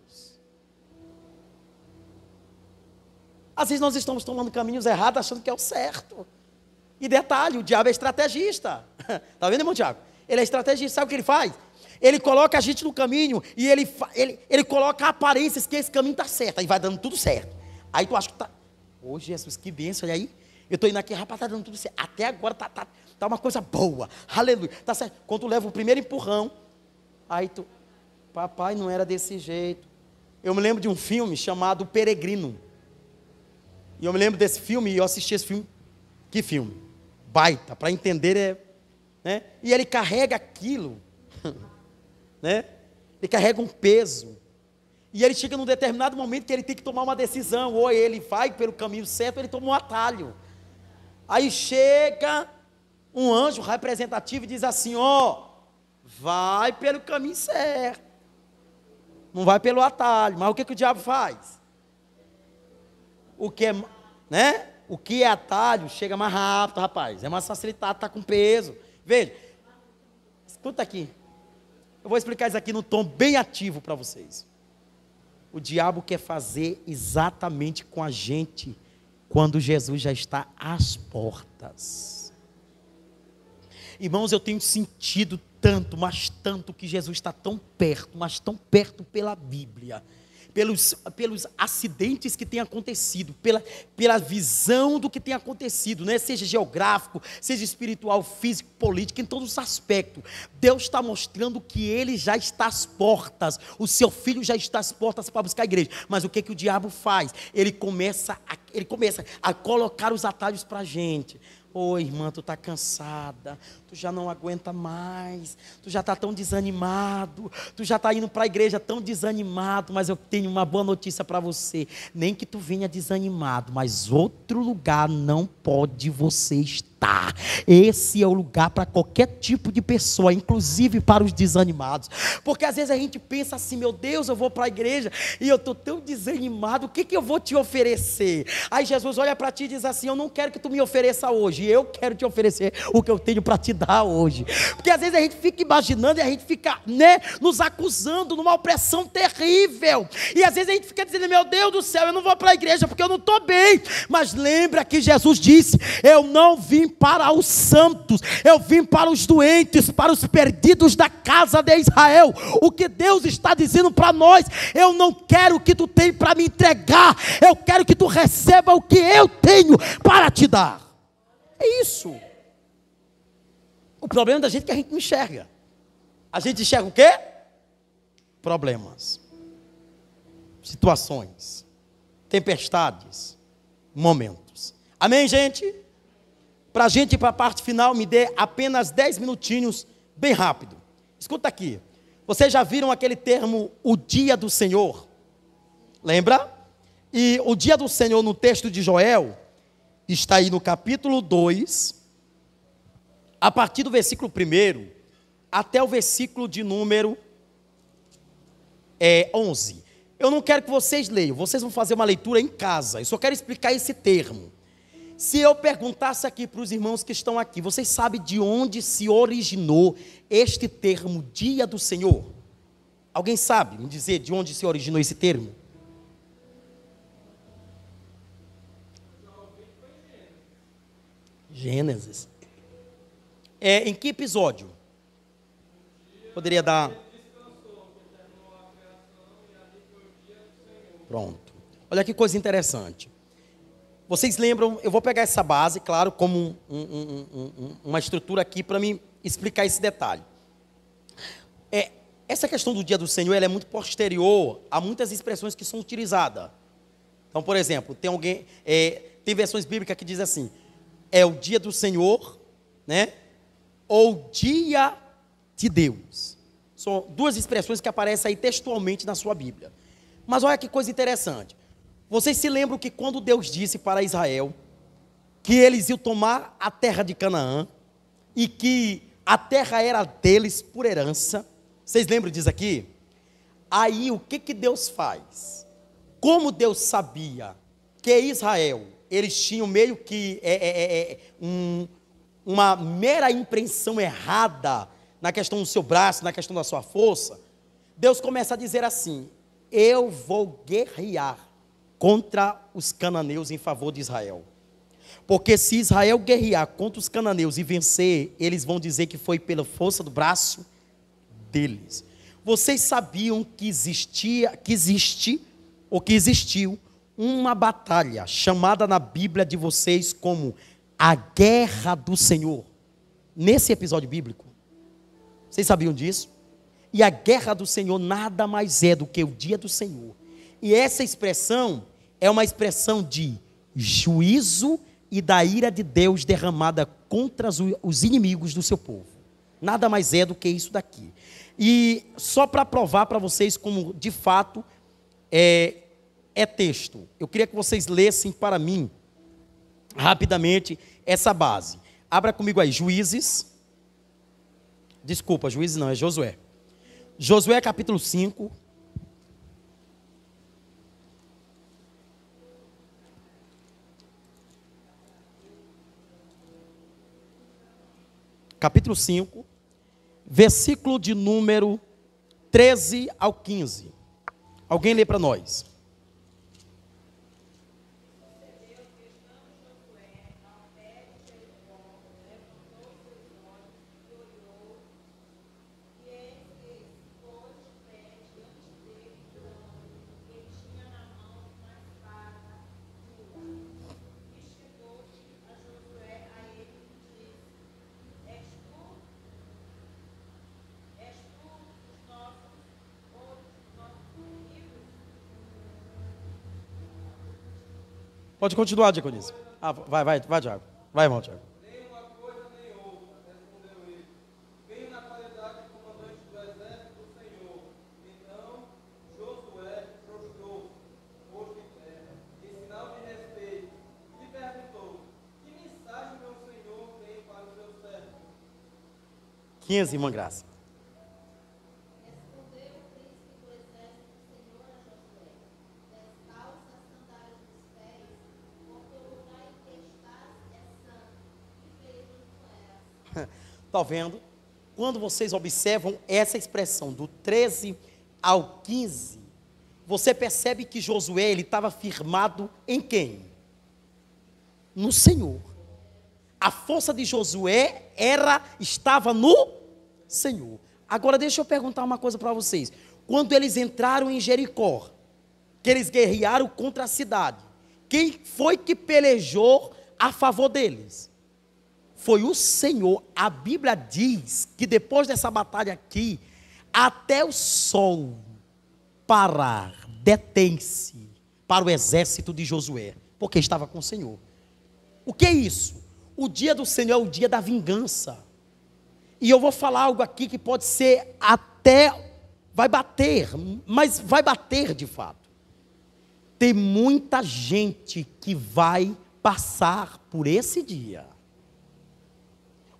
Às vezes nós estamos tomando caminhos errados, achando que é o certo. E detalhe, o diabo é estrategista. Está vendo, irmão Tiago? Ele é estrategista, sabe o que ele faz? Ele coloca a gente no caminho e ele coloca aparências que esse caminho está certo, aí vai dando tudo certo. Aí tu acha que tá, ô Jesus, que bênção, olha aí, eu estou indo aqui, rapaz, está dando tudo certo, até agora tá uma coisa boa, aleluia, tá certo. Quando tu leva o primeiro empurrão, aí tu, papai, não era desse jeito. Eu me lembro de um filme chamado Peregrino, e eu me lembro desse filme, e eu assisti esse filme, que filme? Baita, para entender, né? E ele carrega aquilo, né? Ele carrega um peso, e ele chega num determinado momento que ele tem que tomar uma decisão, ou ele vai pelo caminho certo, ou ele toma um atalho. Aí chega um anjo representativo e diz assim, ó, vai pelo caminho certo, não vai pelo atalho. Mas o que o diabo faz? O que é, né? O que é atalho chega mais rápido, rapaz, é mais facilitado, está com peso. Veja, escuta aqui, eu vou explicar isso aqui num tom bem ativo para vocês. O diabo quer fazer exatamente com a gente quando Jesus já está às portas. Irmãos, eu tenho sentido tanto, mas tanto, que Jesus está tão perto, mas tão perto pela Bíblia, pelos acidentes que têm acontecido, pela visão do que tem acontecido, né? Seja geográfico, seja espiritual, físico, político, em todos os aspectos. Deus está mostrando que Ele já está às portas, o seu Filho já está às portas para buscar a igreja. Mas o que o diabo faz? Ele começa a colocar os atalhos para a gente. Ô irmã, tu está cansada, tu já não aguenta mais, tu já está tão desanimado, tu já está indo para a igreja tão desanimado, mas eu tenho uma boa notícia para você, nem que tu venha desanimado, mas outro lugar não pode você estar. Esse é o lugar para qualquer tipo de pessoa, inclusive para os desanimados, porque às vezes a gente pensa assim, meu Deus, eu vou para a igreja e eu estou tão desanimado, o que eu vou te oferecer? Aí Jesus olha para ti e diz assim, eu não quero que tu me ofereça hoje, eu quero te oferecer o que eu tenho para te dar hoje. Porque às vezes a gente fica imaginando e a gente fica, né, nos acusando numa opressão terrível, e às vezes a gente fica dizendo, meu Deus do céu, eu não vou para a igreja porque eu não estou bem. Mas lembra que Jesus disse, eu não vim para os santos, eu vim para os doentes, para os perdidos da casa de Israel. O que Deus está dizendo para nós, eu não quero o que tu tem para me entregar, eu quero que tu receba o que eu tenho para te dar. É isso. O problema da gente é que a gente não enxerga. A gente enxerga o quê? Problemas, situações, tempestades, momentos. Amém, gente? Para a gente ir para a parte final, me dê apenas 10 minutinhos, bem rápido. Escuta aqui. Vocês já viram aquele termo, o dia do Senhor? Lembra? E o dia do Senhor no texto de Joel está aí no capítulo 2, a partir do versículo 1 até o versículo de número 11. Eu não quero que vocês leiam, vocês vão fazer uma leitura em casa. Eu só quero explicar esse termo. Se eu perguntasse aqui para os irmãos que estão aqui, vocês sabem de onde se originou este termo, dia do Senhor? Alguém sabe me dizer de onde se originou esse termo? Gênesis. Em que episódio? Poderia dar... Pronto. Olha que coisa interessante. Vocês lembram, eu vou pegar essa base, claro, como uma estrutura aqui para me explicar esse detalhe. Essa questão do dia do Senhor, ela é muito posterior a muitas expressões que são utilizadas. Então, por exemplo, tem versões bíblicas que dizem assim, é o dia do Senhor, né? Ou dia de Deus. São duas expressões que aparecem aí textualmente na sua Bíblia. Mas olha que coisa interessante. Vocês se lembram que quando Deus disse para Israel que eles iam tomar a terra de Canaã e que a terra era deles por herança? Vocês lembram disso aqui? Aí o que Deus faz? Como Deus sabia que Israel, eles tinham meio que uma mera impressão errada na questão do seu braço, na questão da sua força, Deus começa a dizer assim, eu vou guerrear contra os cananeus em favor de Israel. Porque se Israel guerrear contra os cananeus e vencer, eles vão dizer que foi pela força do braço deles. Vocês sabiam que existiu uma batalha chamada na Bíblia de vocês como a Guerra do Senhor? Nesse episódio bíblico. Vocês sabiam disso? E a Guerra do Senhor nada mais é do que o dia do Senhor. E essa expressão é uma expressão de juízo e da ira de Deus derramada contra os inimigos do seu povo. Nada mais é do que isso daqui. E só para provar para vocês como de fato é texto, eu queria que vocês lessem para mim rapidamente essa base. Abra comigo aí, Juízes. Desculpa, Juízes não, é Josué. Josué capítulo 5. Capítulo 5, versículo de número 13 ao 15. Alguém lê para nós. Pode continuar, Diaconisa. Vai, Tiago. Vai, irmão, Tiago. Nenhuma coisa nem outra, respondeu ele. Venho na qualidade de comandante do exército do Senhor. Então Josué prostrou, posto em terra, em sinal de respeito, e lhe perguntou: que mensagem meu Senhor tem para o seu servo? 15, irmã Graça. Está vendo? Quando vocês observam essa expressão do 13 ao 15, você percebe que Josué ele estava firmado em quem? No Senhor. A força de Josué estava no Senhor. Agora deixa eu perguntar uma coisa para vocês. Quando eles entraram em Jericó, que eles guerrearam contra a cidade, quem foi que pelejou a favor deles? Foi o Senhor. A Bíblia diz que depois dessa batalha aqui, até o sol parar, detém-se para o exército de Josué, porque estava com o Senhor. O que é isso? O dia do Senhor é o dia da vingança. E eu vou falar algo aqui que pode ser até, vai bater, mas vai bater de fato. Tem muita gente que vai passar por esse dia.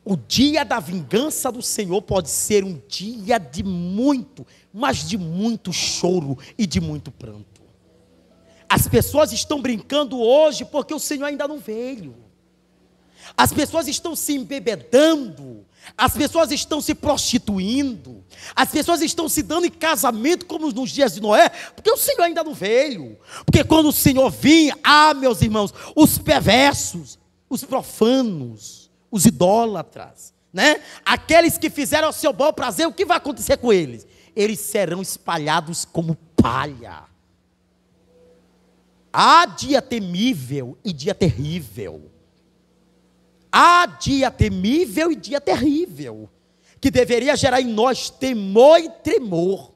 O dia da vingança do Senhor pode ser um dia de muito, mas de muito choro e de muito pranto. As pessoas estão brincando hoje porque o Senhor ainda não veio. As pessoas estão se embebedando, as pessoas estão se prostituindo, as pessoas estão se dando em casamento como nos dias de Noé, porque o Senhor ainda não veio. Porque quando o Senhor vir, meus irmãos, os perversos, os profanos, os idólatras, né? Aqueles que fizeram ao seu bel prazer, o que vai acontecer com eles? Eles serão espalhados como palha. Há dia temível e dia terrível. Há dia temível e dia terrível, que deveria gerar em nós temor e tremor,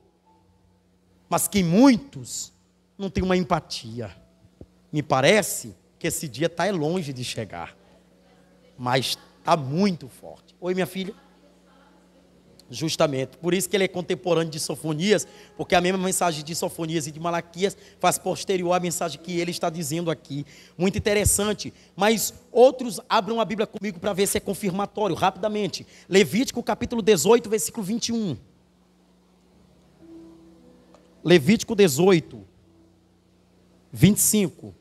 mas que muitos não têm uma empatia. Me parece que esse dia está longe de chegar, mas está muito forte. Oi, minha filha? Justamente, por isso que ele é contemporâneo de Sofonias, porque a mesma mensagem de Sofonias e de Malaquias faz posterior à mensagem que ele está dizendo aqui. Muito interessante, mas outros abram a Bíblia comigo para ver se é confirmatório, rapidamente. Levítico capítulo 18, versículo 21. Levítico 18, 25.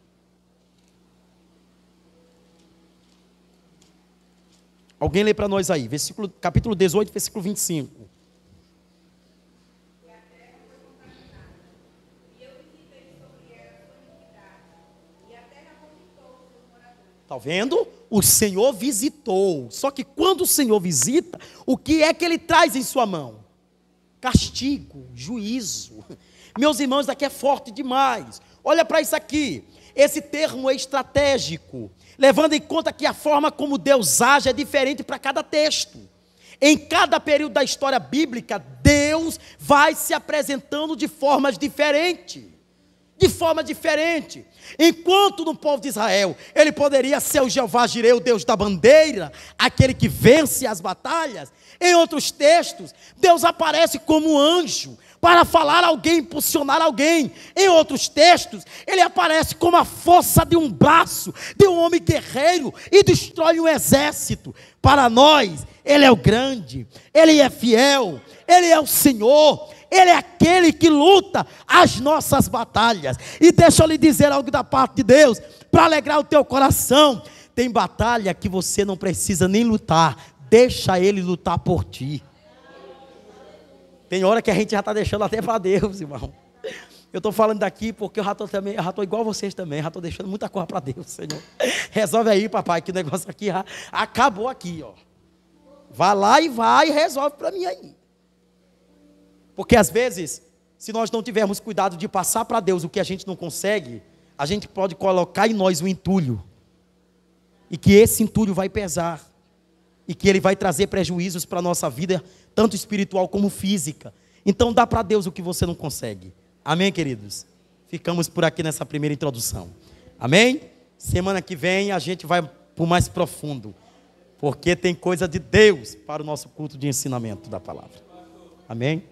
Alguém lê para nós aí, capítulo 18, versículo 25. E a terra foi contaminada, e eu visitei sobre ela a sua iniquidade, e a terra vomitou os seus moradores. Está vendo? O Senhor visitou. Só que quando o Senhor visita, o que é que Ele traz em sua mão? Castigo, juízo. Meus irmãos, isso aqui é forte demais. Olha para isso aqui. Esse termo é estratégico, levando em conta que a forma como Deus age é diferente para cada texto. Em cada período da história bíblica, Deus vai se apresentando de formas diferentes. De forma diferente. Enquanto no povo de Israel, ele poderia ser o Jeová Jireh, o Deus da bandeira, aquele que vence as batalhas. Em outros textos, Deus aparece como anjo, para falar a alguém, impulsionar alguém. Em outros textos, ele aparece como a força de um braço, de um homem guerreiro, e destrói um exército. Para nós, ele é o grande, ele é fiel, ele é o Senhor, ele é aquele que luta as nossas batalhas. E deixa eu lhe dizer algo da parte de Deus, para alegrar o teu coração. Tem batalha que você não precisa nem lutar, deixa ele lutar por ti. Tem hora que a gente já está deixando até para Deus, irmão. Eu estou falando daqui porque eu já estou igual vocês também, já estou deixando muita coisa para Deus, Senhor. Resolve aí, papai, que o negócio aqui já acabou aqui, ó. Vai lá e vai e resolve para mim aí. Porque às vezes, se nós não tivermos cuidado de passar para Deus o que a gente não consegue, a gente pode colocar em nós um entulho. E que esse entulho vai pesar. E que ele vai trazer prejuízos para a nossa vida, tanto espiritual como física. Então dá para Deus o que você não consegue. Amém, queridos? Ficamos por aqui nessa primeira introdução. Amém? Semana que vem a gente vai para o mais profundo. Porque tem coisa de Deus para o nosso culto de ensinamento da palavra. Amém?